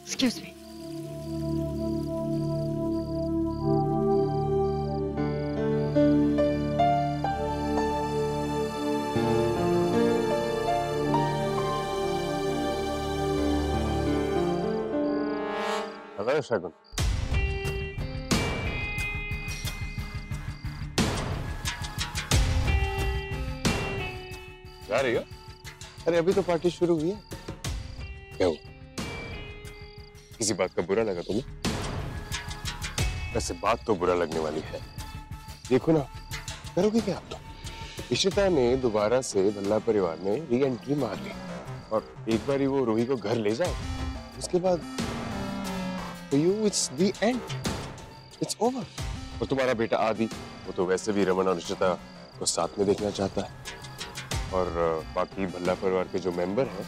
Speaker 1: Excuse me.
Speaker 11: Hello, Shagun. जा रही हो? अरे अभी तो पार्टी शुरू हुई है। क्या हुआ? किसी बात का बुरा लगा तुम्हें? वैसे बात तो बुरा लगने वाली है। देखो ना, करोगे क्या आप तो? इशिता ने दोबारा से भल्ला परिवार में री एंट्री मार ली और एक बार ही वो रूही को घर ले जाए, उसके बाद For you, it's the end. It's over. और तुम्हारा बेटा आदि, वो तो वैसे भी रमन और इशिता को साथ में देखना चाहता है और बाकी भल्ला परिवार के जो मेंबर हैं,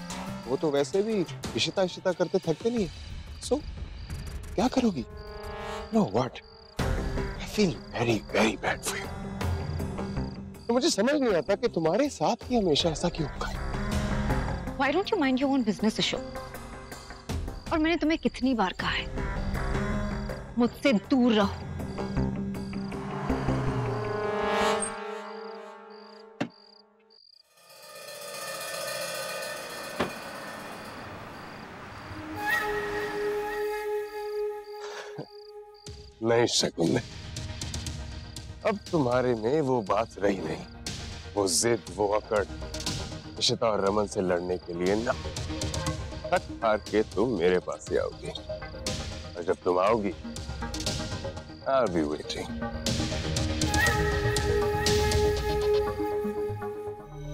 Speaker 11: वो तो वैसे भी इशिता करते थकते नहीं है। So, क्या करोगी? No, what? I feel very, very bad for you. तो मुझे समझ नहीं आता कि तुम्हारे साथ ही हमेशा ऐसा क्यों होता है?
Speaker 1: Why don't you mind your own business, Ashok? और मैंने तुम्हें कितनी बार कहा है, मुझसे दूर रहो।
Speaker 11: नहीं शकुन, नहीं। अब तुम्हारे में वो बात रही नहीं, वो जिद, वो अकड़ इशिता और रमन से लड़ने के लिए ना। थक हार के तुम मेरे पास ही आओगी और जब तुम आओगी I'll be waiting.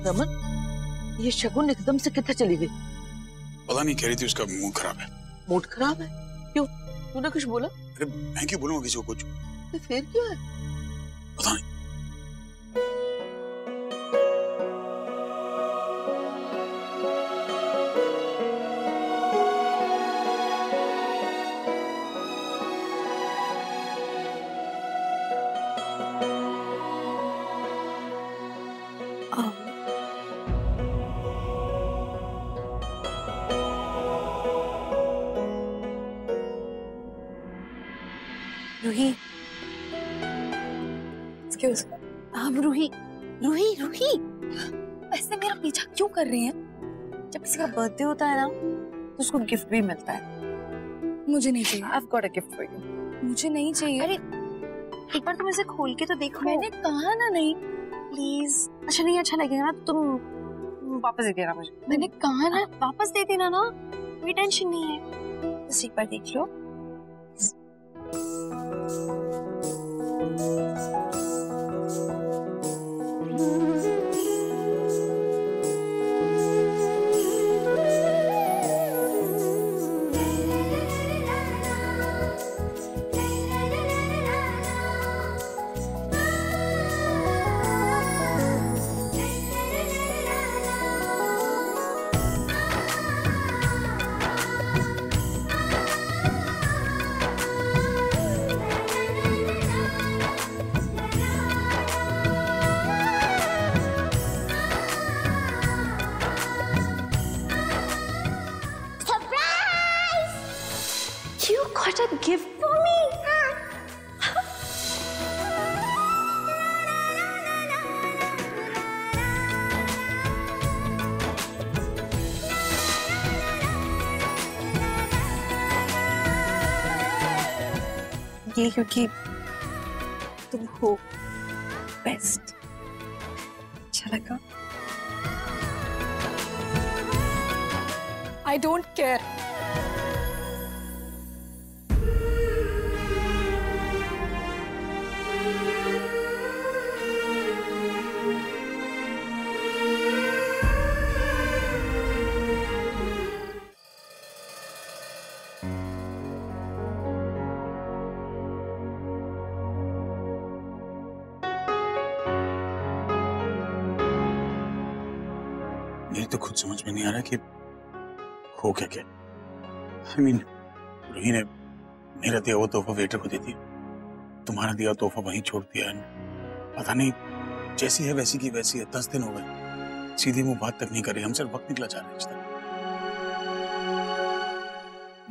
Speaker 7: रमन, ये शगुन एकदम से किधर चली गई?
Speaker 9: पता नहीं, कह रही थी उसका मूड खराब है।
Speaker 7: मूड खराब है? क्यों? तूने कुछ बोला?
Speaker 9: अरे मैं क्यों बोलूंगा किसी को कुछ?
Speaker 7: तो फिर क्या है?
Speaker 9: पता नहीं।
Speaker 1: रूही, एक्सक्यूज, रूही, रूही, रूही, ऐसे मेरा पीछा क्यों कर रही हैं? जब किसी का बर्थडे होता है ना, तो उसको गिफ्ट भी मिलता है। मुझे नहीं चाहिए। I've got a gift for you. मुझे नहीं चाहिए। अरे एक बार तुम इसे खोल के तो देखो। मैंने कहा ना नहीं। प्लीज, अच्छा नहीं अच्छा लगेगा ना तो तुम वापस दे देना मुझे। मैंने कहा ना वापस दे देना ना, कोई टेंशन नहीं है। बस एक बार देख लो।
Speaker 4: What a gift for me!
Speaker 1: ये क्योंकि तुम हो बेस्ट। अच्छा लगा?
Speaker 4: I don't care.
Speaker 9: मेरी तो खुद समझ में नहीं आ रहा कि हो क्या क्या। I mean, रूही ने मेरा दिया वो तोहफा वेटर को दे दिया, तुम्हारा दिया तोहफा वहीं छोड़ दिया। पता नहीं जैसी है वैसी की वैसी है। 10 दिन हो गए, सीधी मुंह बात तक नहीं कर रही। हमसे वक्त निकला जा रहा है रिश्ता।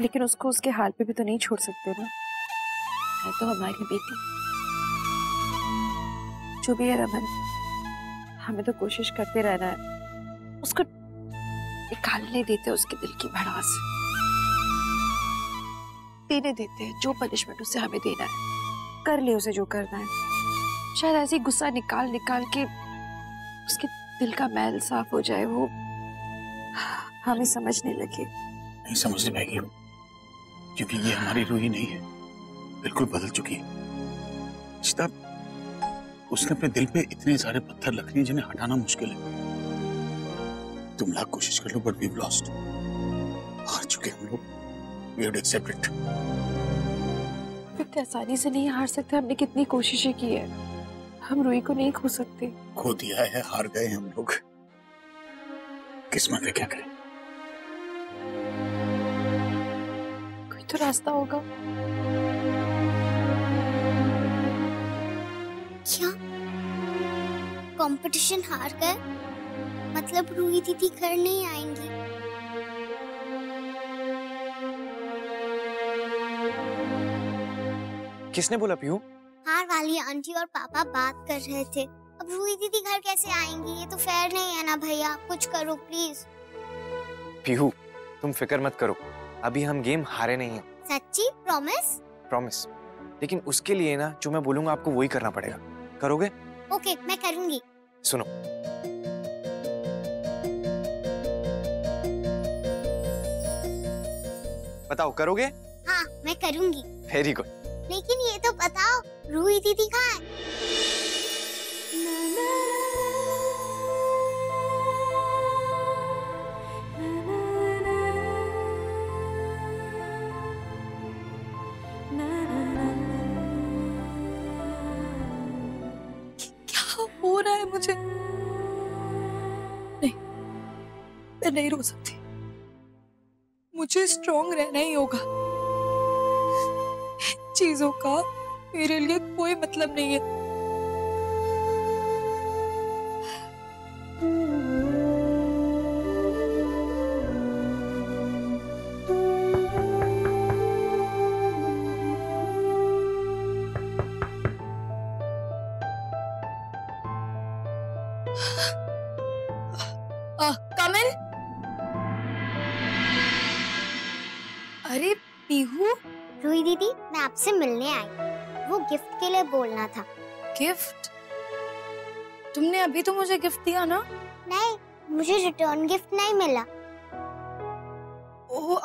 Speaker 1: लेकिन उसको उसके हाल पे भी तो नहीं छोड़ सकते ना। है तो हमारी बेटी। जो भी है रमन, हमें तो कोशिश करते रहना है, उसको निकालने देते उसके दिल की भड़ास, देने देते हैं जो पनिशमेंट उसे हमें देना है, कर ले उसे जो करना है। शायद ऐसे ही गुस्सा निकाल निकाल के उसके दिल का मैल साफ हो जाए, वो हमें समझने लगे।
Speaker 9: नहीं समझने पाएगी वो, क्योंकि ये हमारी रूही नहीं है, बिल्कुल बदल चुकी है। रिश्ता, उसने अपने दिल पे इतने सारे पत्थर रख लिए जिन्हें हटाना मुश्किल है। तुम लाख कोशिश कर लो, बट वी हैव लॉस्ट। हार चुके हम लोग। We have accept it.
Speaker 1: इतनी आसानी से नहीं हार सकते। हमने कितनी कोशिशें की है, हम रूही को नहीं खो सकते।
Speaker 9: खो दिया है, हार गए हम लोग। किस्मत है, क्या करें।
Speaker 1: कोई तो रास्ता होगा।
Speaker 2: क्या कंपटीशन हार गए? मतलब रूही दीदी घर नहीं आएंगी?
Speaker 15: किसने बोला पीहू?
Speaker 2: हार वाली आंटी और पापा बात कर रहे थे। अब रूही दीदी घर कैसे आएंगी? ये तो फेयर नहीं है ना भैया, कुछ करो प्लीज।
Speaker 15: पीहू, तुम फिक्र मत करो, अभी हम गेम हारे नहीं हैं।
Speaker 2: सच्ची? प्रॉमिस?
Speaker 15: प्रॉमिस। लेकिन उसके लिए ना जो मैं बोलूंगा आपको वही करना पड़ेगा। करोगे?
Speaker 2: ओके, मैं करूंगी।
Speaker 15: सुनो, बताओ करोगे?
Speaker 2: हाँ, मैं करूंगी।
Speaker 15: Very good.
Speaker 2: लेकिन ये तो बताओ, रूही दीदी कहाँ है?
Speaker 4: क्या हो रहा है मुझे? नहीं, मैं नहीं रो सकती। मुझे स्ट्रॉन्ग रहना ही होगा। चीजों का मेरे लिए कोई मतलब नहीं है। Come in. अरे पीहू।
Speaker 2: रूही दीदी, मैं आपसे मिलने आई। वो गिफ्ट के लिए बोलना था।
Speaker 4: गिफ्ट? तुमने अभी तो मुझे गिफ्ट दिया ना?
Speaker 2: नहीं, मुझे रिटर्न गिफ्ट नहीं मिला।
Speaker 4: ओह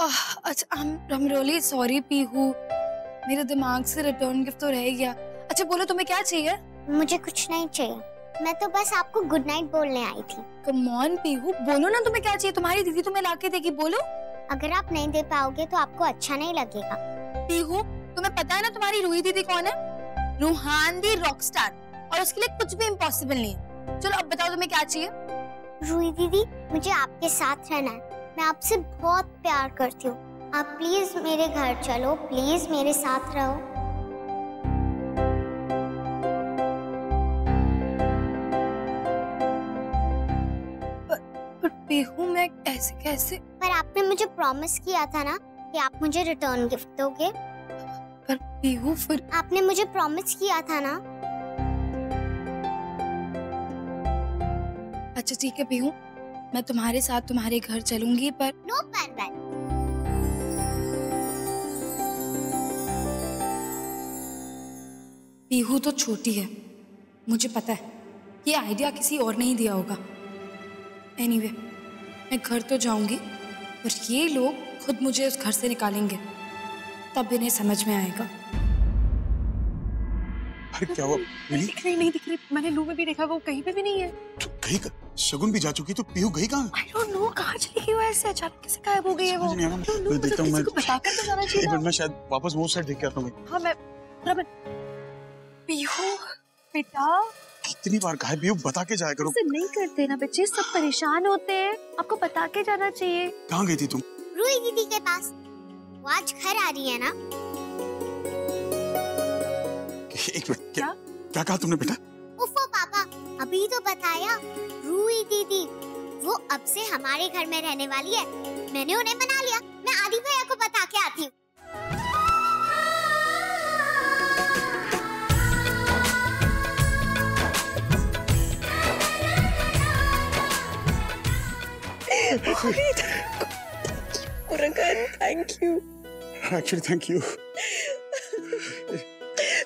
Speaker 4: अच्छा, I'm really sorry पीहू, मेरे दिमाग से रिटर्न गिफ्ट तो रह गया। अच्छा बोलो, तुम्हें क्या चाहिए?
Speaker 2: मुझे कुछ नहीं चाहिए, मैं तो बस आपको गुड नाइट बोलने आई थी।
Speaker 4: कम ऑन पीहू, बोलो ना तुम्हें क्या चाहिए। तुम्हारी दीदी तुम्हें लाके देगी, बोलो।
Speaker 2: अगर आप नहीं दे पाओगे तो आपको अच्छा नहीं लगेगा।
Speaker 4: पीहू, तुम्हें पता है ना तुम्हारी रूही दीदी कौन है? रूहान दी रॉकस्टार, और उसके लिए कुछ भी इम्पॉसिबल नहीं है। चलो अब बताओ तुम्हें क्या चाहिए?
Speaker 2: रूही दीदी, मुझे आपके साथ रहना है। मैं आपसे बहुत प्यार करती हूँ। आप प्लीज मेरे घर चलो, प्लीज मेरे साथ रहो।
Speaker 4: पर पीहू, मैं ऐसे कैसे?
Speaker 2: पर आपने मुझे प्रॉमिस किया था ना कि आप मुझे रिटर्न गिफ्ट दोगे।
Speaker 4: पर पीहू फिर
Speaker 2: आपने मुझे प्रॉमिस किया था ना।
Speaker 4: अच्छा ठीक है पीहू, मैं तुम्हारे साथ तुम्हारे घर चलूंगी, पर
Speaker 2: नो परवल।
Speaker 4: पीहू तो छोटी है, मुझे पता है ये आइडिया किसी और ने ही दिया होगा। एनीवे, मैं घर तो जाऊंगी, पर ये लोग खुद मुझे उस घर से निकालेंगे, तब इन्हें समझ में आएगा।
Speaker 9: अरे क्या हुआ?
Speaker 1: दिख रही नहीं दिख रही, मैंने लू में भी देखा, वो कहीं पे भी नहीं है।
Speaker 9: तो कहीं का शगुन भी जा चुकी, तो पीहू गई कहाँ?
Speaker 1: I don't know, कहाँ चली गई वो, ऐसे अचानक कैसे गायब हो गई है वो?
Speaker 9: मैं देखता हूँ, मैं
Speaker 1: बताकर तो जाना चाहिए था।
Speaker 9: मैं शायद वापस वो साइड देख के आता हूँ।
Speaker 1: हाँ मैं पीहू बेटा,
Speaker 9: कितनी बार कहा है पीहू बता के जाया करो।
Speaker 1: ऐसे नहीं करते ना बच्चे, सब परेशान होते हैं, आपको बता के जाना चाहिए।
Speaker 9: कहाँ गई थी तुम?
Speaker 2: रूही दीदी के पास, वो आज घर आ रही है ना।
Speaker 9: एक मिनट, क्या कहा तुमने बेटा?
Speaker 2: उफ़ो पापा, अभी तो बताया। रूही दीदी वो अब से हमारे घर में रहने वाली है। मैंने उन्हें मना लिया, मैं आदि भैया को बता के आती हूँ।
Speaker 10: Thank you.
Speaker 9: Actually, thank you.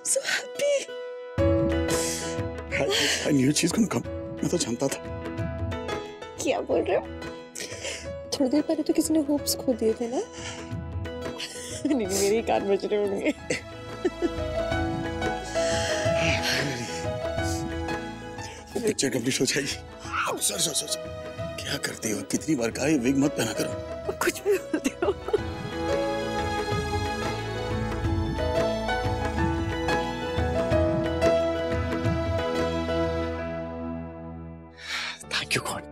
Speaker 10: So happy.
Speaker 9: I knew she's gonna come. मैं तो जानता था।
Speaker 10: क्या बोल रहे हो? थोड़ी देर पहले तो किसी ने होप्स खो दिए थे ना? नहीं, मेरे कान बज रहे होंगे।
Speaker 9: पिक्चर कंप्लीट हो जाएगी। सर क्या करती हो? कितनी बार कहा ये विग मत पहना करो।
Speaker 10: कुछ भी बोलते हो।
Speaker 15: Thank you God.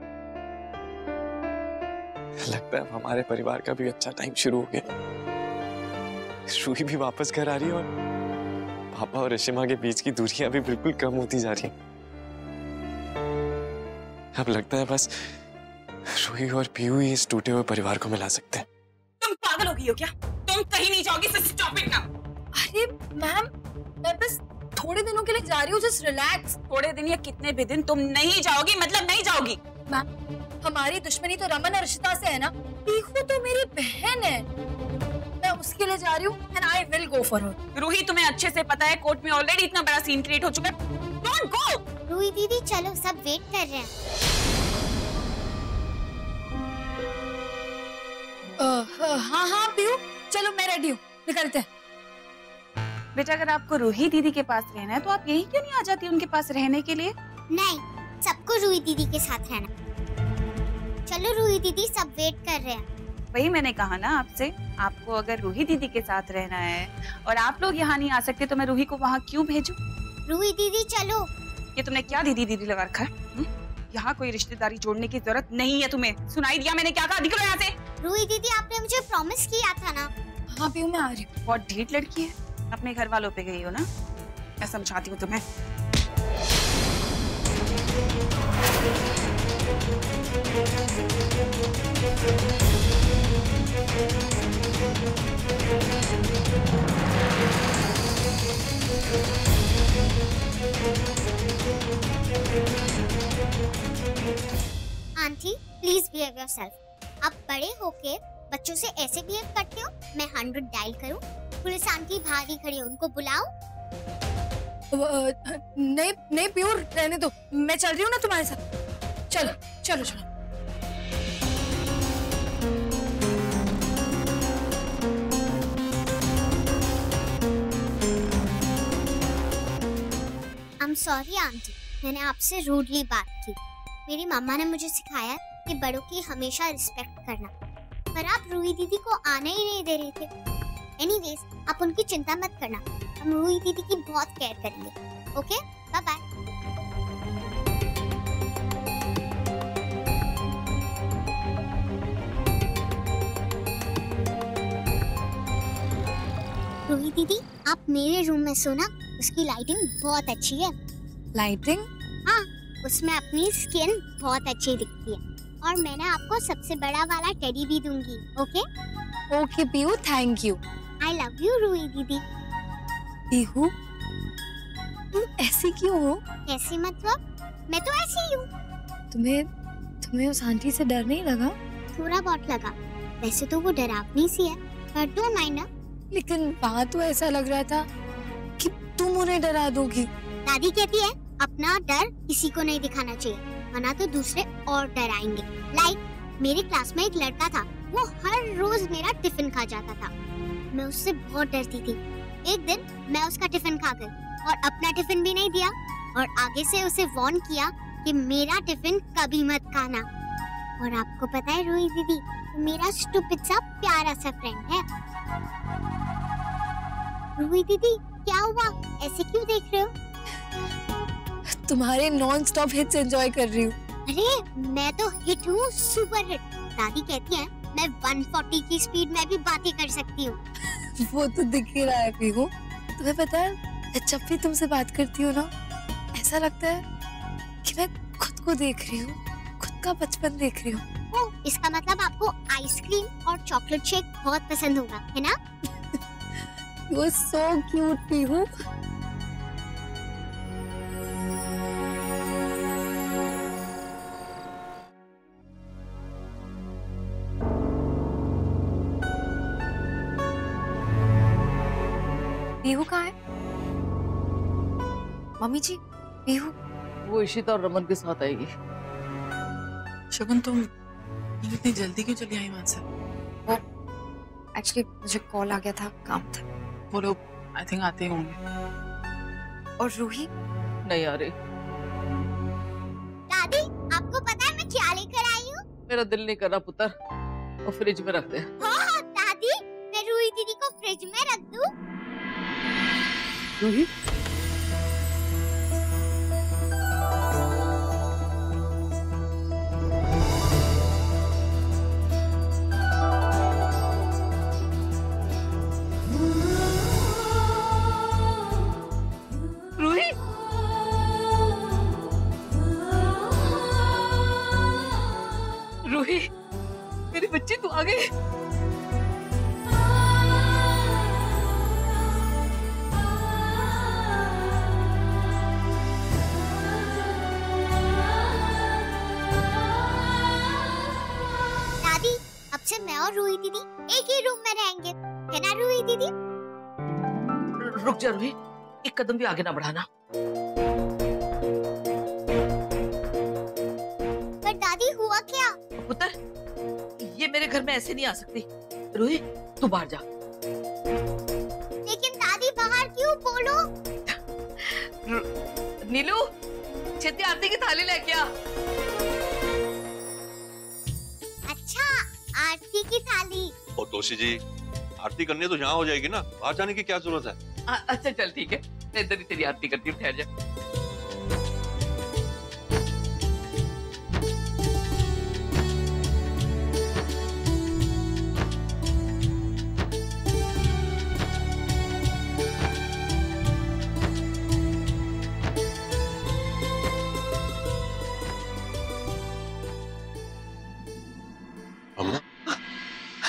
Speaker 15: लगता है हमारे परिवार का भी अच्छा टाइम शुरू हो गया। रूही भी वापस घर आ रही है और पापा और रिशिमा के बीच की दूरियां भी बिल्कुल कम होती जा रही हैं। अब लगता है बस रूही और पीहू ही इस टूटे हुए परिवार को मिला सकते हैं।
Speaker 10: तुम पागल हो गई हो क्या? तुम कहीं नहीं जाओगी, स्टॉप इट नाउ।
Speaker 4: अरे मैम, मैं बस थोड़े दिनों के लिए जा रही हूँ, जस्ट रिलैक्स।
Speaker 10: थोड़े दिन या कितने भी दिन तुम नहीं जाओगी, मतलब नहीं जाओगी।
Speaker 4: मैम, हमारी दुश्मनी तो रमन और रिश्ता से है ना। पीहू तो मेरी बहन है, मैं उसके लिए जा रही हूँ and I will go for her.
Speaker 10: Ruhi, तुम्हें अच्छे से पता है कोर्ट में ऑलरेडी इतना बड़ा सीन क्रिएट हो चुका है। Don't go.
Speaker 2: रूही दीदी चलो, सब वेट कर रहे हैं।
Speaker 4: हाँ हाँ पीहू, चलो मैं रेडी हूँ, निकलते हैं।
Speaker 3: बेटा, अगर आपको रूही दीदी के पास रहना है तो आप यहीं क्यों नहीं आ जाती उनके पास रहने के लिए?
Speaker 2: नहीं, सबको रूही दीदी के साथ रहना। चलो रूही दीदी, सब वेट कर रहे हैं।
Speaker 3: वही मैंने कहा ना आपसे, आपको अगर रूही दीदी के साथ रहना है और आप लोग यहाँ नहीं आ सकते तो मैं रूही को वहाँ क्यों भेजूं?
Speaker 2: रूही दीदी चलो।
Speaker 3: ये तुमने क्या दीदी दीदी लगा रखा है? यहाँ कोई रिश्तेदारी जोड़ने की जरूरत नहीं है तुम्हें। सुनाई दिया मैंने क्या कहा? निकलो यहाँ से।
Speaker 2: रूही दीदी, आपने मुझे प्रॉमिस किया था ना।
Speaker 4: हाँ पीहू, मैं आ रही हूँ।
Speaker 3: बहुत ढीठ लड़की है, अपने घर वालों पे गई हो ना। मैं समझाती हूँ तुम्हें।
Speaker 2: Aunty please behave yourself. आप बड़े होके बच्चों से ऐसे बिहेव करते हो? मैं 100 डायल करूं? पुलिस आंटी बाहर ही खड़ी है, उनको बुलाऊं?
Speaker 4: नहीं नहीं पीहू, रहने दो, मैं चल रही हूँ ना तुम्हारे साथ। चलो चलो चलो।
Speaker 2: I'm sorry आंटी, मैंने आपसे रूडली बात की। मेरी मम्मा ने मुझे सिखाया कि बड़ों की हमेशा रिस्पेक्ट करना, पर आप रूही दीदी को आने ही नहीं दे रहे थे। एनीवेज, आप उनकी चिंता मत करना, हम रूही दीदी की बहुत केयर करेंगे। Okay, bye bye. रूही दीदी, आप मेरे रूम में सोना, उसकी लाइटिंग बहुत अच्छी है।
Speaker 4: लाइटिंग?
Speaker 2: हाँ, उसमें अपनी स्किन बहुत अच्छी दिखती है और मैंने आपको सबसे बड़ा वाला टेडी भी दूंगी। Okay?
Speaker 4: Okay Pihu, thank you.
Speaker 2: I love you Ruhi दीदी।
Speaker 4: पीहू, तुम ऐसी क्यों हो?
Speaker 2: ऐसी मतलब? मैं तो ऐसी ही हूँ।
Speaker 4: तुम्हें उस आंटी से डर नहीं लगा?
Speaker 2: थोड़ा बहुत लगा। वैसे तो वो डरावनी सी है, पर डोंट माइंड ना।
Speaker 4: लेकिन वहाँ तो ऐसा लग रहा था कि तुम उन्हें डरा दोगी।
Speaker 2: दादी कहती है अपना डर किसी को नहीं दिखाना चाहिए, वरना तो दूसरे और डराएंगे। लाइक मेरे क्लास में एक लड़का था, वो हर रोज मेरा टिफिन खा जाता था। मैं उससे बहुत डरती थी। एक दिन मैं उसका टिफिन खा गई और अपना टिफिन भी नहीं दिया, और आगे से उसे वार्न किया कि मेरा टिफिन कभी मत खाना। और आपको पता है रूही दीदी, मेरा स्टूपिड सा प्यारा सा फ्रेंड है। रूही दीदी क्या हुआ, ऐसे क्यों देख रहे हो?
Speaker 4: तुम्हारे नॉन स्टॉप हिट्स एंजॉय कर रही हूँ।
Speaker 2: अरे मैं तो हिट हूँ, सुपर हिट। दादी कहती है मैं 140 की स्पीड में भी बातें कर सकती हूँ।
Speaker 4: वो तो दिख ही रहा है पीहू। तुम्हें पता है जब भी तुमसे बात करती हूँ ना, ऐसा लगता है कि मैं खुद को देख रही हूँ, खुद का बचपन देख रही हूँ।
Speaker 2: ओह, इसका मतलब आपको आइसक्रीम और चॉकलेट शेक बहुत पसंद होगा, है ना?
Speaker 4: You are so cute, Pihu.
Speaker 1: Pihu कहाँ है? मम्मी जी, पीहू।
Speaker 12: वो इशिता और रमन के साथ आएगी।
Speaker 8: शगुन, तुम इतनी जल्दी क्यों चली आई वहां से?
Speaker 1: एक्चुअली मुझे कॉल आ गया था, काम था।
Speaker 8: वो लोग आई थिंक आते ही होंगे।
Speaker 1: और रूही
Speaker 12: नहीं आ रही।
Speaker 2: दादी, आपको पता है मैं क्या लेकर आई हूँ?
Speaker 12: मेरा दिल नहीं कर रहा पुत्र, वो फ्रिज में रख दे।
Speaker 2: हाँ दादी, मैं रूही दीदी को फ्रिज में रख दूँ?
Speaker 12: रूही? रूही, मेरी बच्ची तू आ गई।
Speaker 2: दादी, अब से मैं और रूही दीदी एक ही रूम में रहेंगे, है ना रूही दीदी?
Speaker 12: रुक जा रूही, एक कदम भी आगे ना बढ़ाना।
Speaker 2: पर दादी हुआ क्या?
Speaker 12: पुत्र, ये मेरे घर में ऐसे नहीं आ सकती। रूही, तू बाहर जा।
Speaker 2: लेकिन दादी बाहर क्यों, बोलो।
Speaker 12: नीलू, छेती आरती की थाली लेके आ।
Speaker 2: अच्छा, आरती की थाली।
Speaker 13: और तोशी जी, आरती करनी तो यहाँ हो जाएगी ना, बाहर जाने की क्या जरूरत है?
Speaker 12: अच्छा चल ठीक है, मैं इधर ही तेरी आरती करती हूँ, ठहर जा।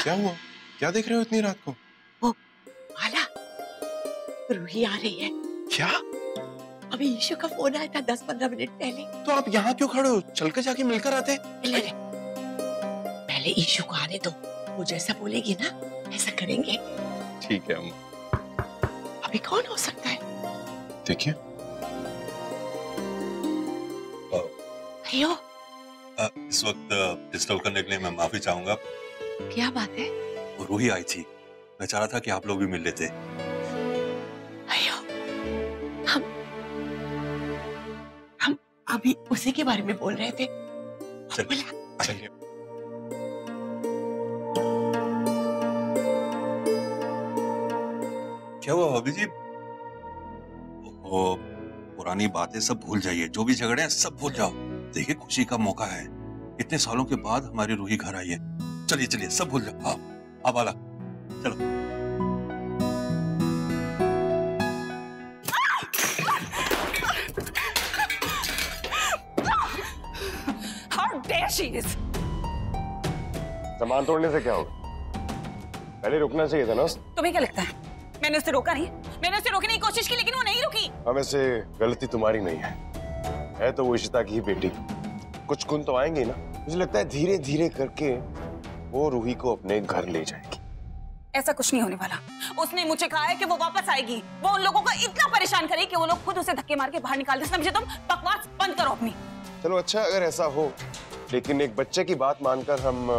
Speaker 11: क्या हुआ? क्या देख रहे हो इतनी रात को?
Speaker 10: ओ, माला, रूही आ रही है।
Speaker 11: क्या?
Speaker 10: अभी ईशु का फोन आया था 10-15 मिनट पहले।
Speaker 11: तो आप यहाँ क्यों खड़े हो? चल के जाके मिलकर आते।
Speaker 10: पहले ईशु को आने दो, वो जैसा बोलेगी ना ऐसा करेंगे।
Speaker 11: ठीक है अम्मा।
Speaker 10: अभी कौन हो सकता है?
Speaker 11: देखिए।
Speaker 10: अयो,
Speaker 13: इस वक्त डिस्टर्ब करने के लिए मैं माफी चाहूंगा।
Speaker 10: क्या बात है?
Speaker 13: वो रूही आई थी, मैं चाह रहा था कि आप लोग भी मिल लेते।
Speaker 10: अयो, हम अभी उसी के बारे में बोल रहे थे।
Speaker 11: चलिए।
Speaker 13: क्या हुआ भाभी जी? वो पुरानी बातें सब भूल जाइए, जो भी झगड़े हैं सब भूल जाओ। देखिए खुशी का मौका है, इतने सालों के बाद हमारी रूही घर आई है। चलिए चलिए सब भूल जाओ। आप आला चलो।
Speaker 12: How dare she is?
Speaker 11: सामान तोड़ने से क्या होगा? पहले रुकना चाहिए था ना।
Speaker 17: तुम्हें क्या लगता है मैंने उसे रोका नहीं? मैंने उसे रोकने की कोशिश की लेकिन वो नहीं रुकी।
Speaker 11: अब ऐसे गलती तुम्हारी नहीं है तो वो इशिता की ही बेटी। कुछ गुण तो आएंगे ना। मुझे लगता है धीरे धीरे करके वो रूही को अपने घर ले जाएगी।
Speaker 17: ऐसा कुछ नहीं होने वाला। उसने मुझे कहा है कि वो वापस आएगी। वो उन लोगों को इतना परेशान करे कि वो लोग खुद उसे धक्के मार के बाहर निकाल दे। समझे? तुम बकवास बंद करो अपनी।
Speaker 11: चलो अच्छा अगर ऐसा हो, लेकिन एक बच्चे की बात मानकर हम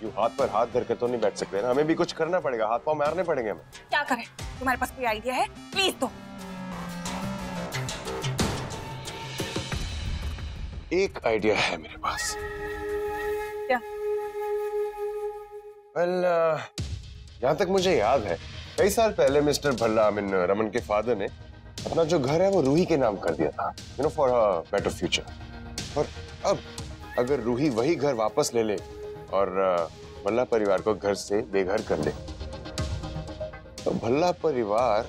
Speaker 11: यूं हाथ पर हाथ धर के तो नहीं बैठ सकते ना। हमें भी कुछ करना पड़ेगा, हाथ पांव मारने पड़ेंगे हमें।
Speaker 17: क्या करें? तुम्हारे पास कोई आइडिया है? प्लीज दो।
Speaker 11: एक आइडिया है मेरे पास।
Speaker 17: क्या?
Speaker 11: जहाँ तक मुझे याद है कई साल पहले मिस्टर भल्ला रमन के फादर ने अपना जो घर है वो रूही के नाम कर दिया था, फॉर अ बेटर फ्यूचर। और अब अगर रूही वही घर वापस ले ले और भल्ला परिवार को घर से बेघर कर ले तो भल्ला परिवार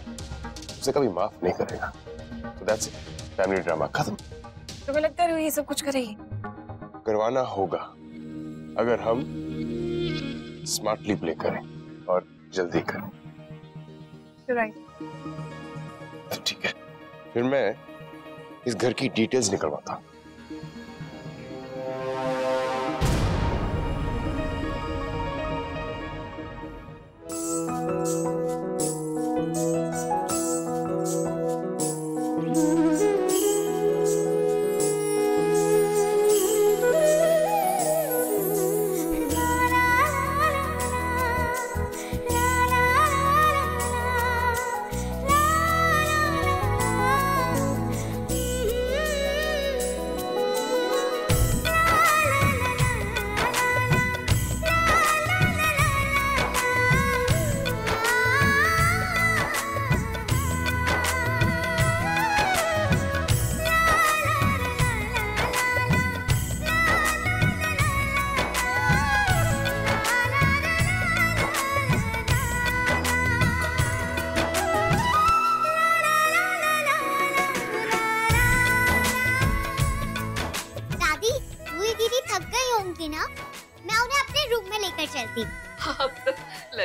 Speaker 11: उसे कभी माफ नहीं करेगा। So that's it. Family drama खत्म।
Speaker 17: तुम्हें लगता है रूही सब कुछ करेगी?
Speaker 11: करवाना होगा अगर हम स्मार्टली प्ले करें और जल्दी करें।
Speaker 17: राइट।
Speaker 11: ठीक है, फिर मैं इस घर की डिटेल्स निकलवाता हूँ।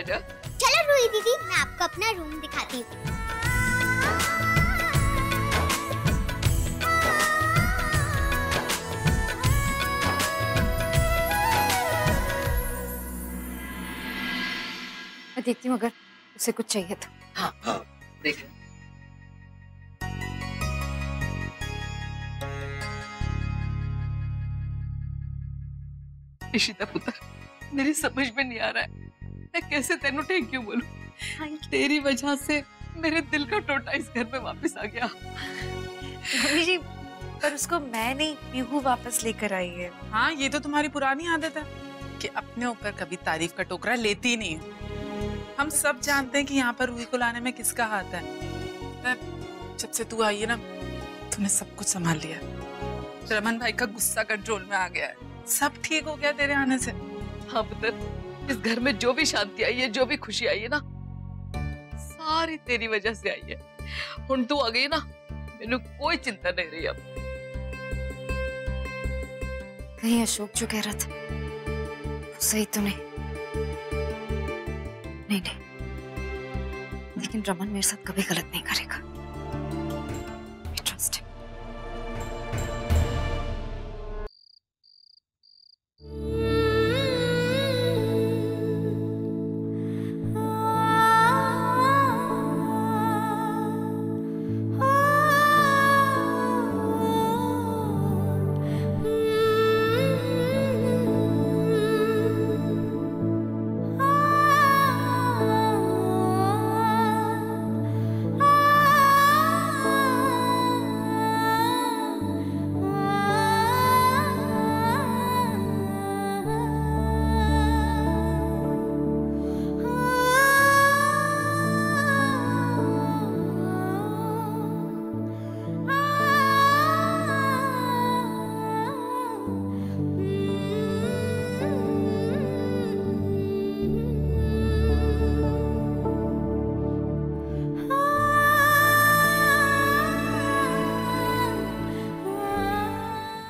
Speaker 2: चलो रूही दीदी, मैं आपको अपना रूम दिखाती हूँ।
Speaker 1: मैं देखती हूँ अगर उसे कुछ चाहिए तो।
Speaker 12: हाँ हाँ देख। इशिता पुत्र, मेरी समझ में नहीं आ रहा है मैं कैसे तेनू थैंक यू बोलूं। तेरी वजह से मेरे दिल का टोटा इस घर में वापस आ गया।
Speaker 1: मम्मी जी, पर उसको मैं नहीं, पीहू वापस लेकर आई है।
Speaker 8: हाँ, ये तो तुम्हारी पुरानी आदत है कि अपने ऊपर कभी तारीफ का टोकरा लेती नहीं है। हम सब जानते हैं कि यहाँ पर रूही को लाने में किसका हाथ है। जब से तू आई है ना, तूने सब कुछ संभाल लिया। रमन भाई का गुस्सा कंट्रोल में आ गया है, सब ठीक हो गया तेरे आने से।
Speaker 12: हाँ पुत्र, इस घर में जो भी शांति आई है, जो भी खुशी आई है ना, सारी तेरी वजह से आई है। हुण तू आ गई ना, मैंने कोई चिंता नहीं रही अब।
Speaker 1: कहीं अशोक जो कह रहा था सही तो नहीं? नहीं, लेकिन रमन मेरे साथ कभी गलत नहीं करेगा। Trust him.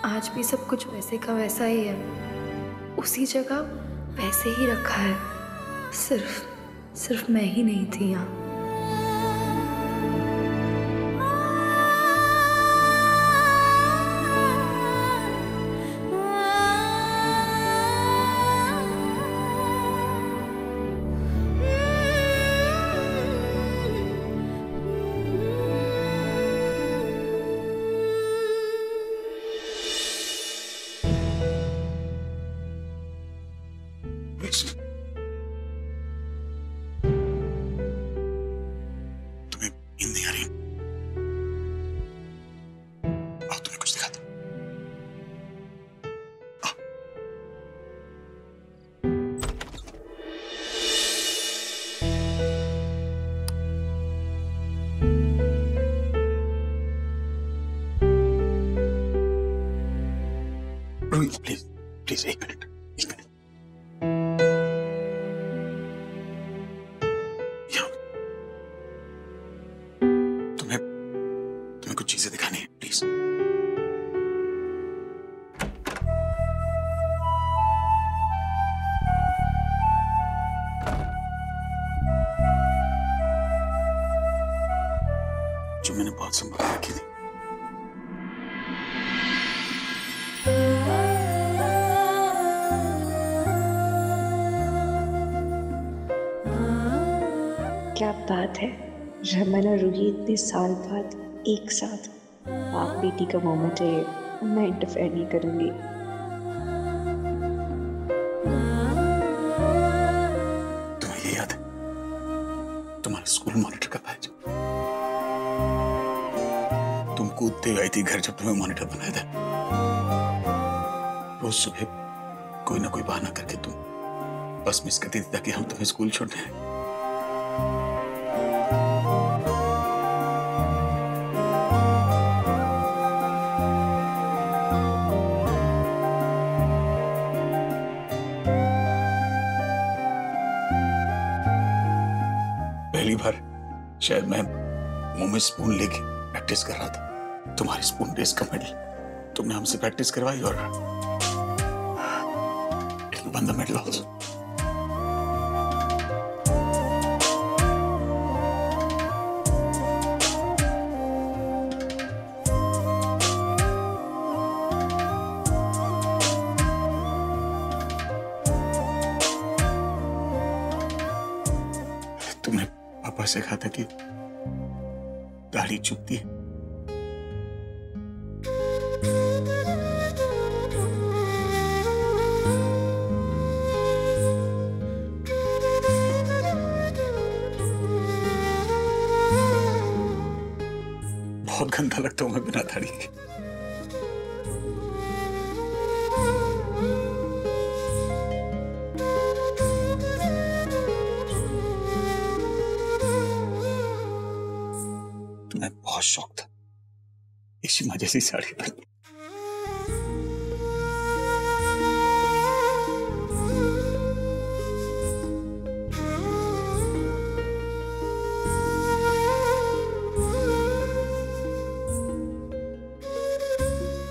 Speaker 4: आज भी सब कुछ वैसे का वैसा ही है, उसी जगह वैसे ही रखा है। सिर्फ मैं ही नहीं थी यहाँ।
Speaker 9: नींद नहीं आ रही। आओ तुम्हें कुछ दिखाता हूं। रोहित प्लीज प्लीज एक मिनट। तुम्हें कुछ चीजें दिखानी है प्लीज। जो मैंने बहुत संभाल के रखी थी।
Speaker 10: क्या बात है, रमन और रूही इतने साल बाद एक साथ। बाप बेटी का मोमेंट है, मैं इंटरफेयर नहीं करूंगी।
Speaker 9: तुम्हें ये याद है तुम्हारा स्कूल मॉनिटर का बैच? तुम कूदते आई थी घर जब तुम्हें मॉनिटर बनाया था। रोज सुबह कोई ना कोई बहाना करके तुम बस मिस करती थी ताकि हम तुम्हें स्कूल छोड़ने आए। पहली बार शायद मैं मुंह में स्पून लेके प्रैक्टिस कर रहा था। तुम्हारी स्पून रेस का मेडल तुमने हमसे प्रैक्टिस करवाई और वन द मेडल आल्सो। तुमने पापा से कहा था कि दाढ़ी चुभती है। बहुत गंदा लगता हूं मैं बिना दाढ़ी के। तुम्हें बहुत शौक था इसी मजे से साड़ी पहनने।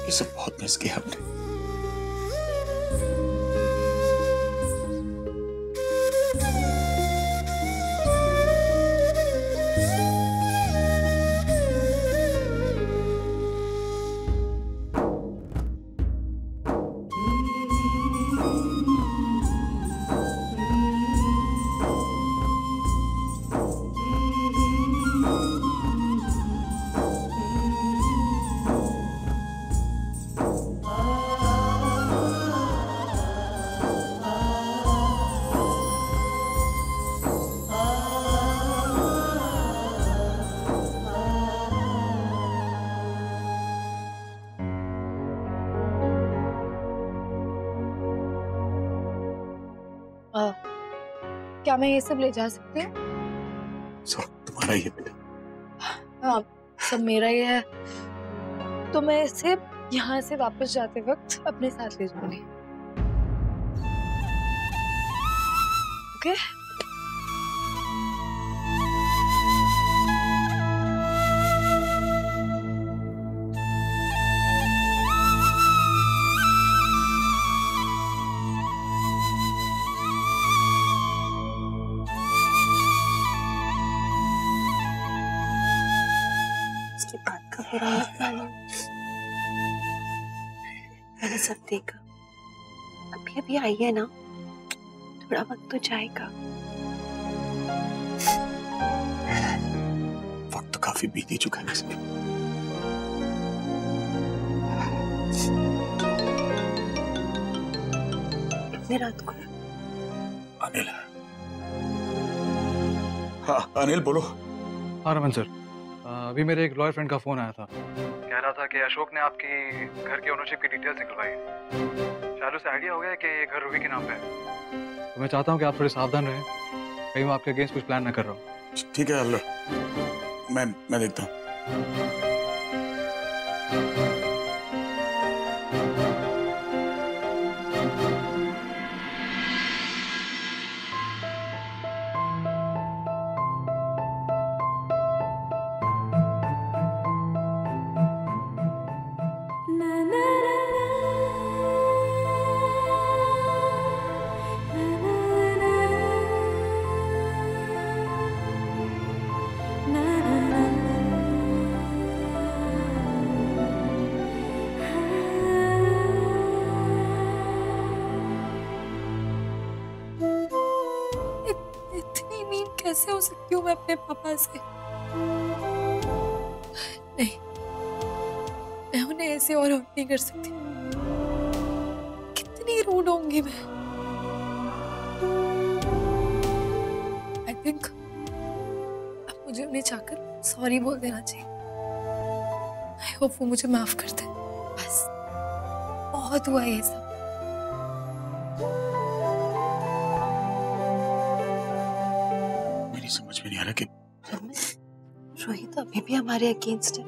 Speaker 9: ये सब बहुत मिस किया हमने।
Speaker 4: क्या मैं ये सब ले जा सकती हूँ?
Speaker 9: सब तुम्हारा ही है बेटा।
Speaker 4: हाँ, सब मेरा ही है। तो मैं इसे यहाँ से वापस जाते वक्त अपने साथ ले जाऊंगी। ओके?
Speaker 10: इसकी बात का बुरा मत मानो। मैंने सब देखा। अभी अभी आई है ना, थोड़ा वक्त तो जाएगा।
Speaker 9: वक्त तो काफी बीत ही चुका है इसमें।
Speaker 10: इतनी रात को
Speaker 9: अनिल। हाँ अनिल बोलो।
Speaker 15: हाँ रमन सर,
Speaker 18: अभी मेरे एक लॉयर फ्रेंड का फोन आया था, कह रहा था कि अशोक ने आपकी घर के ओनरशिप की डिटेल्स निकलवाई है। शायद उसे आइडिया हो गया कि ये घर रूही के नाम पे है। तो मैं चाहता हूँ कि आप थोड़े सावधान रहें, कहीं मैं आपके अगेंस्ट कुछ प्लान ना कर रहा हूँ।
Speaker 9: ठीक है अल्लाह, मैं देखता हूँ।
Speaker 4: कैसे हो सकती हूँ मैं अपने पापा से? नहीं, मैं उन्हें ऐसे और हर्ट नहीं कर सकती। कितनी रूड होंगी मैं। आई थिंक अब मुझे उन्हें जाकर सॉरी बोल देना चाहिए। आई होप वो मुझे माफ कर दे। बस बहुत हुआ ये सब।
Speaker 9: समझ में नहीं आ रहा कि
Speaker 1: रोहित अभी भी हमारे अगेंस्ट है।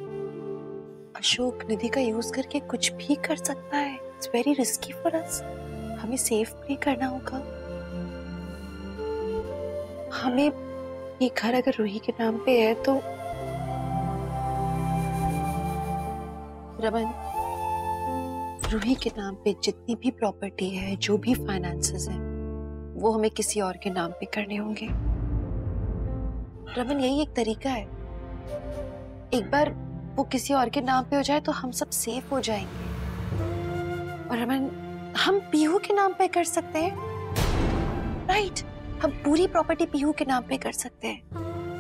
Speaker 1: अशोक निधि का यूज करके कुछ भी कर सकता है। It's very risky for us. हमें सेफ प्ले करना होगा। हमें ये घर अगर रूही के नाम पे है तो रमन, रूही के नाम पे जितनी भी प्रॉपर्टी है, जो भी फाइनेंसेस हैं, वो हमें किसी और के नाम पे करने होंगे। रमन, यही एक तरीका है। एक बार वो किसी और के नाम पे हो जाए तो हम सब सेफ हो जाएंगे। और रमन, हम पीहू के नाम पे कर सकते हैं, राइट? हम पूरी प्रॉपर्टी पीहू के नाम पे कर सकते हैं।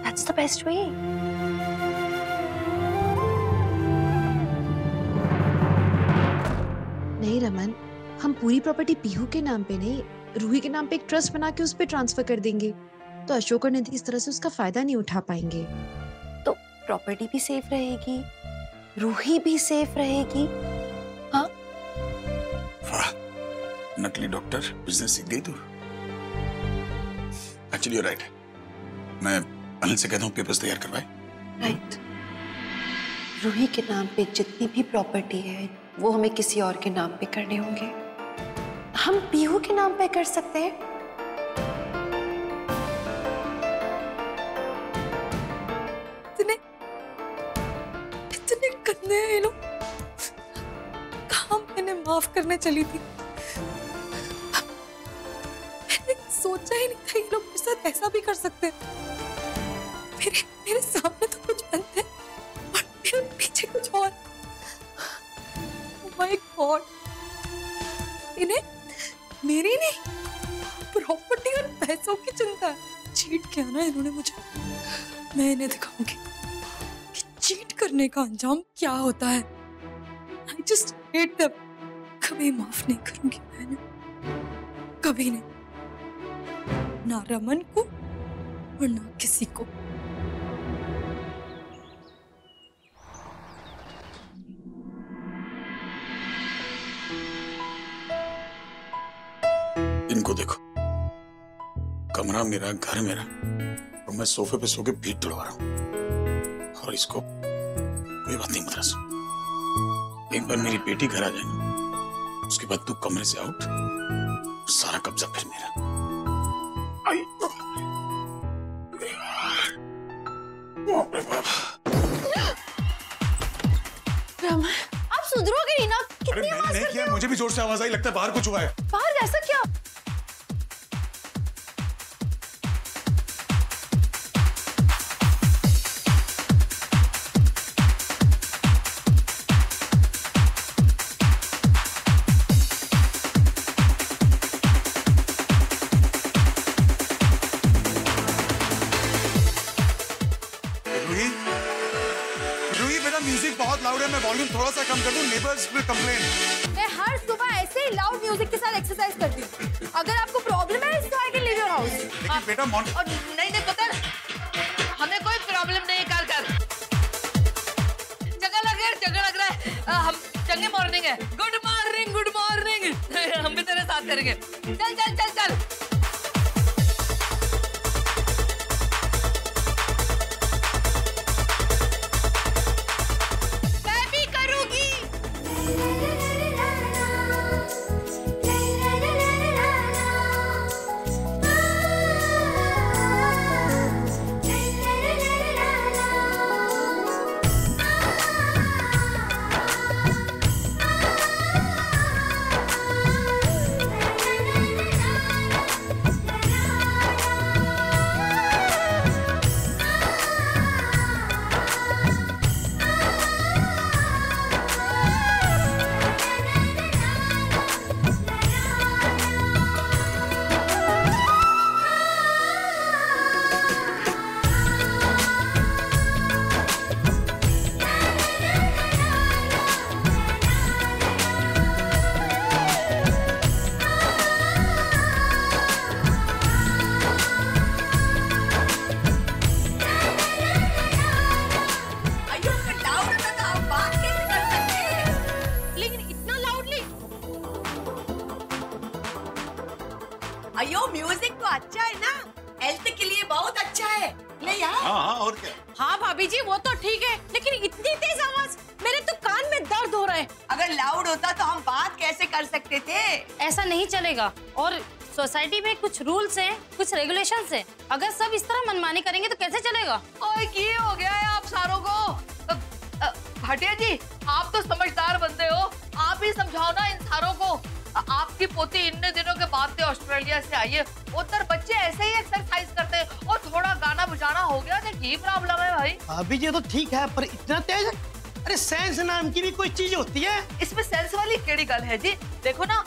Speaker 1: That's the best way.
Speaker 19: नहीं रमन, हम पूरी प्रॉपर्टी पीहू के नाम पे नहीं, रूही के नाम पे एक ट्रस्ट बना के उस पे ट्रांसफर कर देंगे, तो अशोक और निधि इस तरह से उसका फायदा नहीं उठा पाएंगे।
Speaker 1: तो प्रॉपर्टी भी सेफ रहेगी, रूही भी सेफ रहेगी। हाँ,
Speaker 9: वाह, नकली डॉक्टर बिजनेस सीख गई तू। Actually you right. मैं अनिल से कहता हूँ पेपर्स तैयार करवाए।
Speaker 1: राइट। रूही के नाम पे जितनी भी प्रॉपर्टी है वो हमें किसी और के नाम पे करने होंगे। हम पीहू के नाम पे कर सकते हैं। ये लोग काम मैंने माफ करने चली थी। मैंने सोचा ही नहीं था ये लोग मेरे साथ ऐसा भी कर सकते हैं। मेरे सामने तो कुछ बनते और मेरे पीछे कुछ और। माय गॉड, इन्हें मेरी नहीं, प्रॉपर्टी और पैसों की चिंता है। चीट किया ना इन्होंने मुझे। मैं इन्हें दिखाऊंगी चीट करने का अंजाम क्या होता है। I just hate them. कभी माफ नहीं करूंगी मैंने, कभी नहीं, ना रमन को और ना किसी को।
Speaker 9: इनको देखो, कमरा मेरा, घर मेरा, और मैं सोफे पे सो के पीठ तुड़वा रहा हूँ। और इसको कोई बात नहीं मद्रास। एक बार मेरी बेटी घर आ जाए ना, उसके बाद तू कमरे से आउट, सारा कब्जा फिर मेरा।
Speaker 1: रमन, आप सुधरोगे नहीं ना? कितनी आवाज
Speaker 9: नहीं किया, मुझे भी जोर से आवाज आई, लगता है बाहर कुछ हुआ है।
Speaker 1: बाहर ऐसा क्या?
Speaker 9: मैं वॉल्यूम थोड़ा सा कम कर दूं, नेबर्स विल कंप्लेन।
Speaker 4: मैं हर सुबह ऐसे ही लाउड म्यूजिक के साथ एक्सरसाइज करती हूँ। अगर आपको प्रॉब्लम है तो I can leave your house.
Speaker 9: लेकिन बेटा
Speaker 5: नहीं पुत्र, हमें कोई प्रॉब्लम नहीं। कर
Speaker 12: हम चंगे मॉर्निंग है। Good morning, good morning. हम भी तेरे साथ करेंगे। चल चल चल चल।
Speaker 1: मैं भी करूंगी।
Speaker 20: अयो म्यूजिक तो अच्छा है ना, हेल्थ के लिए बहुत अच्छा है। ले यार।
Speaker 9: हाँ और क्या।
Speaker 1: हाँ भाभी जी वो तो ठीक है, लेकिन इतनी तेज आवाज, मेरे तो कान में दर्द हो रहा है।
Speaker 20: अगर लाउड होता तो हम बात कैसे कर सकते थे।
Speaker 1: ऐसा नहीं चलेगा, और सोसाइटी में कुछ रूल्स हैं, कुछ रेगुलेशंस हैं। अगर सब इस तरह मनमानी करेंगे तो कैसे चलेगा।
Speaker 12: ओए ये हो गया है आप सारों को। भाटिया जी आप तो समझदार बंदे हो, आप ही समझाओ ना इन सारों को। आपकी पोती इतने दिनों के बाद से ऑस्ट्रेलिया से आई है, उधर बच्चे ऐसे ही एक्सरसाइज करते हैं और थोड़ा गाना बजाना हो गया तो की प्रॉब्लम है भाई।
Speaker 15: अभी ये तो ठीक है, पर इतना तेज। अरे सेंस नाम की भी कोई चीज होती है।
Speaker 12: इसमें सेंस वाली केड़ी गल है जी। देखो ना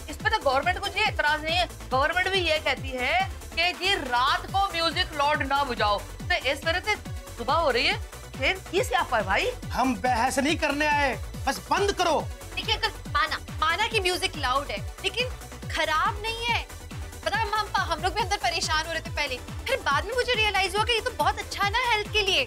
Speaker 12: इस पे तो गवर्नमेंट को जी एतराज नहीं है। गवर्नमेंट भी ये कहती है कि जी रात को म्यूजिक लाउड ना बजाओ, तो इस तरह से सुबह हो रही है फिर किस आप है भाई।
Speaker 15: हम बहस नहीं करने आए, बस बंद करो।
Speaker 1: देखिए अगर माना कि म्यूजिक लाउड है लेकिन खराब नहीं है। पता है हम लोग भी अंदर परेशान हो रहे थे पहले, फिर बाद में मुझे रियलाइज हुआ कि ये तो बहुत अच्छा है ना हेल्थ के लिए।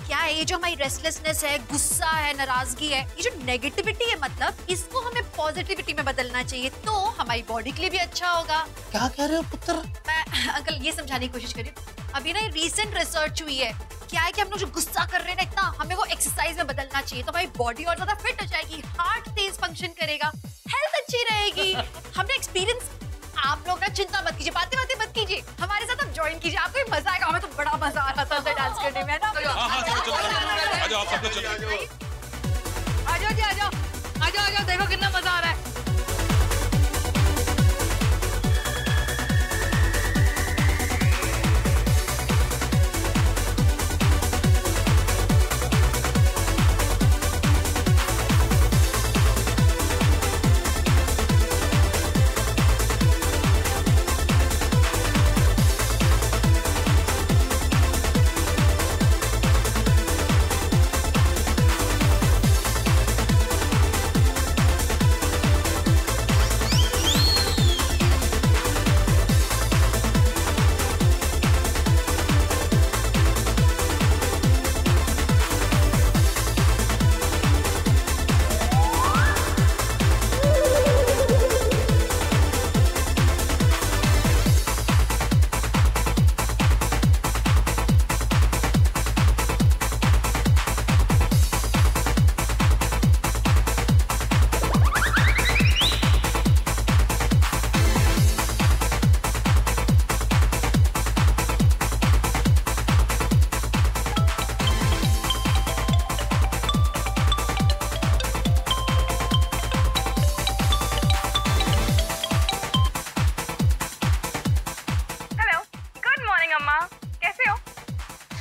Speaker 1: क्या है ये जो हमारी रेस्टलेसनेस है, गुस्सा है, नाराजगी है, ये जो नेगेटिविटी है, मतलब इसको हमें पॉजिटिविटी में बदलना चाहिए, तो हमारी बॉडी के लिए भी अच्छा होगा।
Speaker 15: क्या कह रहे हो पुत्र?
Speaker 1: मैं अंकल ये समझाने की कोशिश कर रही हूँ। अभी ना रिसेंट रिसर्च हुई है, क्या है कि हम लोग जो गुस्सा कर रहे हैं ना इतना, हमें वो एक्सरसाइज में बदलना चाहिए, तो हमारी बॉडी और ज्यादा फिट हो जाएगी, हार्ट तेज फंक्शन करेगा, हेल्थ अच्छी रहेगी। हमने एक्सपीरियंस, आप लोग ना चिंता मत कीजिए, बातें मत कीजिए, हमारे साथ आप ज्वाइन कीजिए, आपको भी मजा आएगा। हमें तो बड़ा मजा आ रहा था डांस करने में ना। आ जाओ, देखो कितना मजा आ रहा है।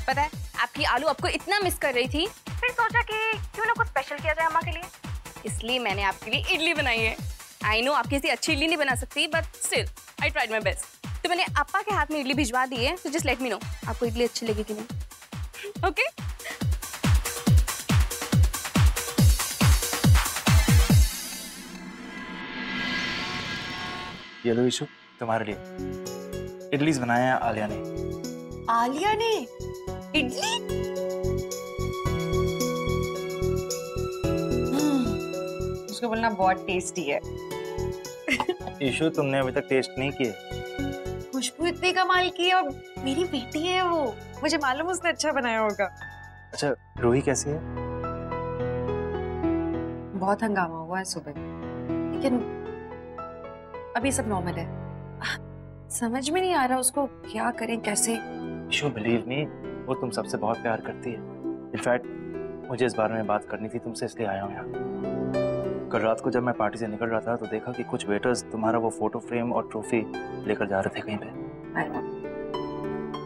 Speaker 17: पता है आपकी आलू आपको इतना मिस कर रही थी, फिर सोचा कि क्यों ना कुछ स्पेशल किया जाए अम्मा के लिए, इसलिए मैंने आपके लिए इडली बनाई है। आई नो आप किसी अच्छी इडली नहीं बना सकती, but still I tried my best. तो मैंने अप्पा के हाथ में इडली भिजवा दी है, तो जस्ट लेट मी नो आपको इडली अच्छी लगी कि नहीं। ओके
Speaker 6: ये लो ईशु, तुम्हारे लिए इडलीज बनाया है आलिया ने।
Speaker 20: आलिया ने इडली?
Speaker 1: उसको बोलना बहुत टेस्टी है।
Speaker 6: ईशु तुमने अभी तक टेस्ट नहीं किए।
Speaker 1: खुशबू इतनी कमाल की है और मेरी बेटी है वो, मुझे मालूम उसने अच्छा बनाया होगा।
Speaker 6: अच्छा रूही कैसी है?
Speaker 1: बहुत हंगामा हुआ है सुबह, लेकिन अभी सब नॉर्मल है। समझ में नहीं आ रहा उसको क्या करें कैसे।
Speaker 6: ईशु बिलीव मी, वो तुम सबसे बहुत प्यार करती है। इनफैक्ट मुझे इस बारे में बात करनी थी तुमसे, इसलिए आया हूँ यहाँ। कल रात को जब मैं पार्टी से निकल रहा था तो देखा कि कुछ वेटर्स तुम्हारा वो फोटो फ्रेम और ट्रॉफी लेकर जा रहे थे कहीं पे,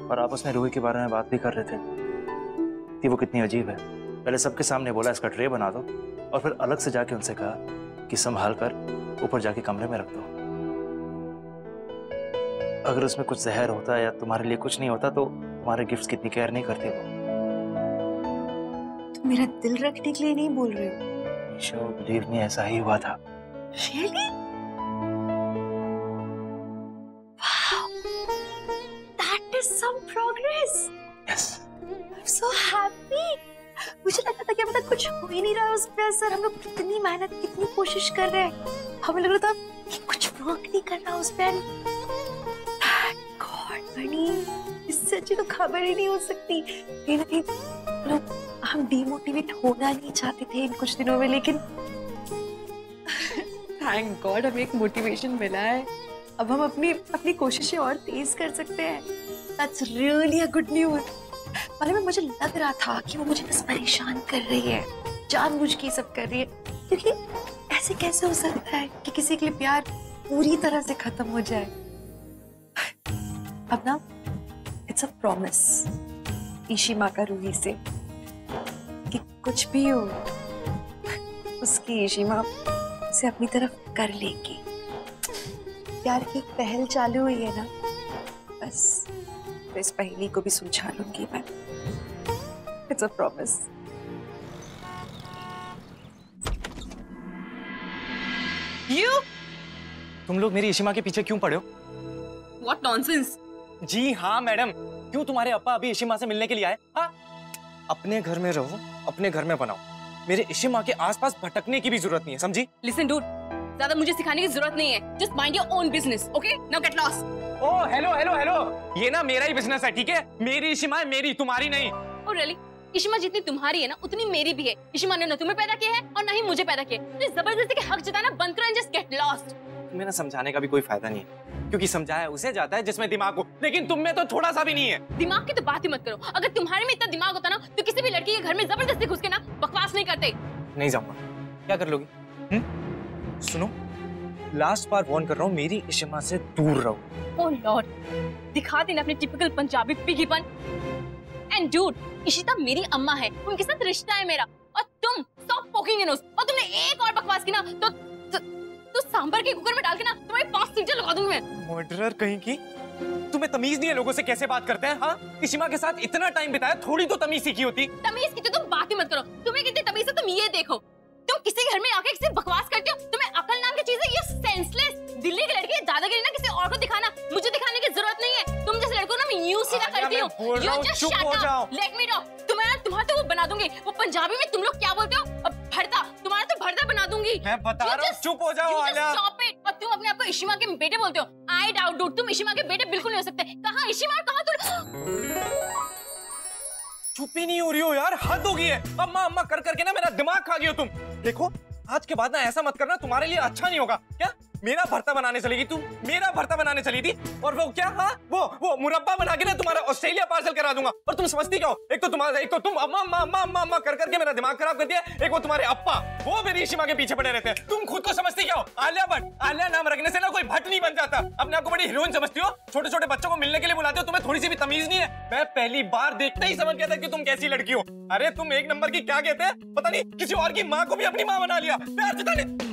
Speaker 6: और आपस में रूही के बारे में बात भी कर रहे थे कि वो कितनी अजीब है। पहले सबके सामने बोला इसका ट्रे बना दो, और फिर अलग से जाके उनसे कहा कि संभाल कर ऊपर जाके कमरे में रख दो। अगर उसमें कुछ जहर होता या तुम्हारे लिए कुछ नहीं होता तो तुम्हारे गिफ्ट्स कितनी केयर नहीं करते वो।
Speaker 1: तुम मेरा दिल रखने के लिए नहीं बोल रहे हो?
Speaker 6: ईशु बिलीव मी, ऐसा ही हुआ था।
Speaker 1: Really? Wow, that is some progress.
Speaker 6: Yes.
Speaker 1: I'm so happy. मुझे लगता था कि अभी तक कुछ हो ही नहीं रहा है उस पे असर। हम लोग कितनी मेहनत कितनी कोशिश कर रहे हैं, हमें लग रहा था कि कुछ वर्क नहीं कर रहा उस पे। गॉड बनी, इससे अच्छी तो खबर ही नहीं हो सकती। कहीं ना कहीं लोग हम डीमोटिवेट होना नहीं चाहते थे इन कुछ दिनों में, लेकिन थैंक गॉड हमें एक मोटिवेशन मिला है। अब हम अपनी कोशिशें और तेज कर सकते हैं। That's really a good news. पहले में मुझे लग रहा था कि वो मुझे बस परेशान कर रही है, जानबूझ के सब कर रही है, क्योंकि ऐसे कैसे हो सकता है कि किसी के लिए प्यार पूरी तरह से खत्म हो जाए। अब ना इट्स अ प्रॉमिस ईशिमा का रूही से कि कुछ भी हो उसकी ईशिमा उसे अपनी तरफ कर लेगी। प्यार की एक पहल चालू हुई है ना, बस तो इस पहेली को भी सुलझा लूंगी मैं। It's a promise.
Speaker 15: तुम लोग मेरी ईशिमा के पीछे क्यों पड़े हो?
Speaker 17: What nonsense!
Speaker 15: जी हाँ मैडम, क्यों तुम्हारे अप्पा अभी ईशिमा से मिलने के लिए आए? हाँ, अपने घर में रहो, अपने घर में बनाओ। मेरे ईशिमा के आसपास भटकने की भी जरूरत नहीं है, समझी?
Speaker 17: Listen dude, ज्यादा मुझे सिखाने की जरूरत नहीं है। Just mind your own business, okay? Now get lost.
Speaker 15: Oh hello hello hello, ये ना मेरा ही बिजनेस है, ठीक है? मेरी ईशिमा है, मेरी, तुम्हारी नहीं।
Speaker 17: Oh really? ईशिमा जितनी तुम्हारी है ना उतनी मेरी भी है। ईशिमा ने ना तुम्हें पैदा किया है और ना ही मुझे पैदा किया। तो जबरदस्ती के हक जताना बंद करो and just get lost.
Speaker 15: तुम्हें ना समझाने का भी कोई फायदा नहीं है, क्योंकि समझाया उसे जाता है जिसमें दिमाग हो, लेकिन तुम में तो थोड़ा सा भी नहीं है।
Speaker 17: दिमाग की तो बात ही मत करो। अगर तुम्हारे में इतना दिमाग होता ना तो किसी भी लड़की के घर में जबरदस्ती घुस के ना बकवास नहीं करते।
Speaker 15: नहीं जाऊंगा। क्या कर लोगी? सुनो, लास्ट बार वार्न कर रहा हूँ, मेरी ईशिमा से दूर रहो।
Speaker 17: ओह लॉर्ड, दिखा देना अपने टिपिकल पंजाबी पिगीपन। एंड डूड, इशिता मेरी अम्मा है, उनके साथ रिश्ता है मेरा, और तुम स्टॉप पोकिंग इन उस, और तुमने एक और बकवास की ना तो सांभर के कुकर में डाल के ना तुम्हारी 5 सीटें लगा दूंगी मैं।
Speaker 15: मर्डरर कहीं की, तुम्हें तमीज नहीं है लोगों से कैसे बात करते हैं? हाँ, ईशिमा के साथ इतना टाइम बिताया, थोड़ी तो तमीज सीखी होती।
Speaker 17: तमीज की तो तुम बात ही मत करो। तुम्हें कितनी तमीज है तुम ये देखो। तुम किसी घर में आके किसी बकवास करते हो, तुम्हें अकल नाम की चीज है, ये सेंसलेस। दिल्ली की लड़की दादागिरी ना किसी और को दिखाना, मुझे दिखाने की जरूरत नहीं है। तुम जैसे लड़कों ना मैं यूं सीधा करती हूँ। You just shut up. Let me talk. तुम्हारा तो वो बना दूंगी। वो पंजाबी में तुम लोग क्या बोलते हो? भरता, तुम्हारा तो भरता बना दूंगी।
Speaker 15: मैं बता रहा हूँ, चुप हो जाओ आलिया।
Speaker 17: Stop it. और तुम अपने आप को ईशिमा के बेटे बोलते हो। I doubt dude, तुम ईशिमा के बेटे बिल्कुल नहीं हो सकते। कहाँ ईशिमा और कहाँ तुम?
Speaker 15: चुप ही नहीं हो रही हो यार, हद हो गई है। अम्मा अम्मा कर करके ना मेरा दिमाग खा गई हो तुम। देखो, आज के बाद ना ऐसा मत करना, तुम्हारे लिए अच्छा नहीं होगा। क्या मेरा भरता बनाने चली गई तुम? मेरा भरता बनाने चली थी, और वो क्या? हाँ, वो मुरब्बा बना के ना तुम्हारा ऑस्ट्रेलिया पार्सल करा दूंगा। और तुम समझती क्या हो? एक तो तुम अम्मा अम्मा अम्मा अम्मा अम्मा कर करके मेरा दिमाग खराब कर दिया। एक वो तुम्हारे अप्पा, वो मेरी ईशिमा के पीछे पड़े रहते हैं। तुम खुद को समझती क्या हो? आलिया भट्ट। आलिया नाम रखने से ना कोई भट्ट नहीं बन जाता। अपने आप को बड़ी हीरोइन समझती हो, छोटे छोटे बच्चों को मिलने के लिए बुलाते हो, तुम्हें थोड़ी सी भी तमीज नहीं है। मैं पहली बार देखते ही समझ गया था कि तुम कैसी लड़की हो। अरे तुम एक नंबर की, क्या कहते हैं पता नहीं, किसी और की माँ को भी अपनी माँ बना लिया प्यार जताने।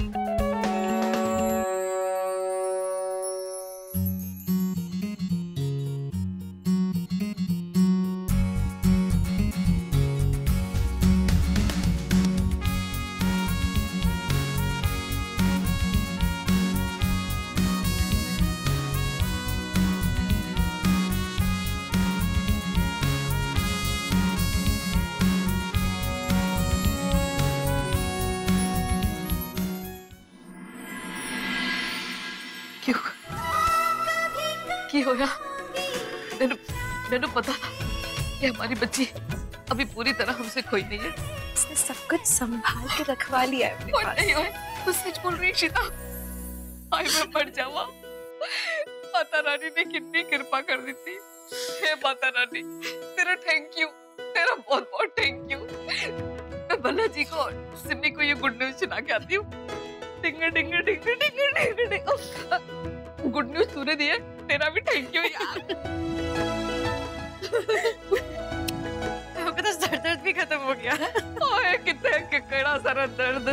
Speaker 12: की होया मैंने पता था कि हमारी बच्ची अभी पूरी तरह हमसे खोई नहीं है।
Speaker 1: इसने सब कुछ संभाल के रखवा लिया है अपने
Speaker 12: और
Speaker 1: पास।
Speaker 12: नहीं होए तो सच बोल रही इशिता। हाय मैं मर जावा। माता रानी ने कितनी कृपा कर दी थी। हे माता रानी तेरा थैंक यू, तेरा बहुत बहुत थैंक यू। मैं भल्ला जी को और सिमी को ये गुड न्यूज सुना के आती हूँ। डिंग डिंग डिंग डिंग डिंग डिंग। गुड न्यूज तूने दी है, तेरा भी थैंक यू यार।
Speaker 1: तो सर दर्द भी खत्म हो गया।
Speaker 12: ओए कितना कड़ा सारा दर्द।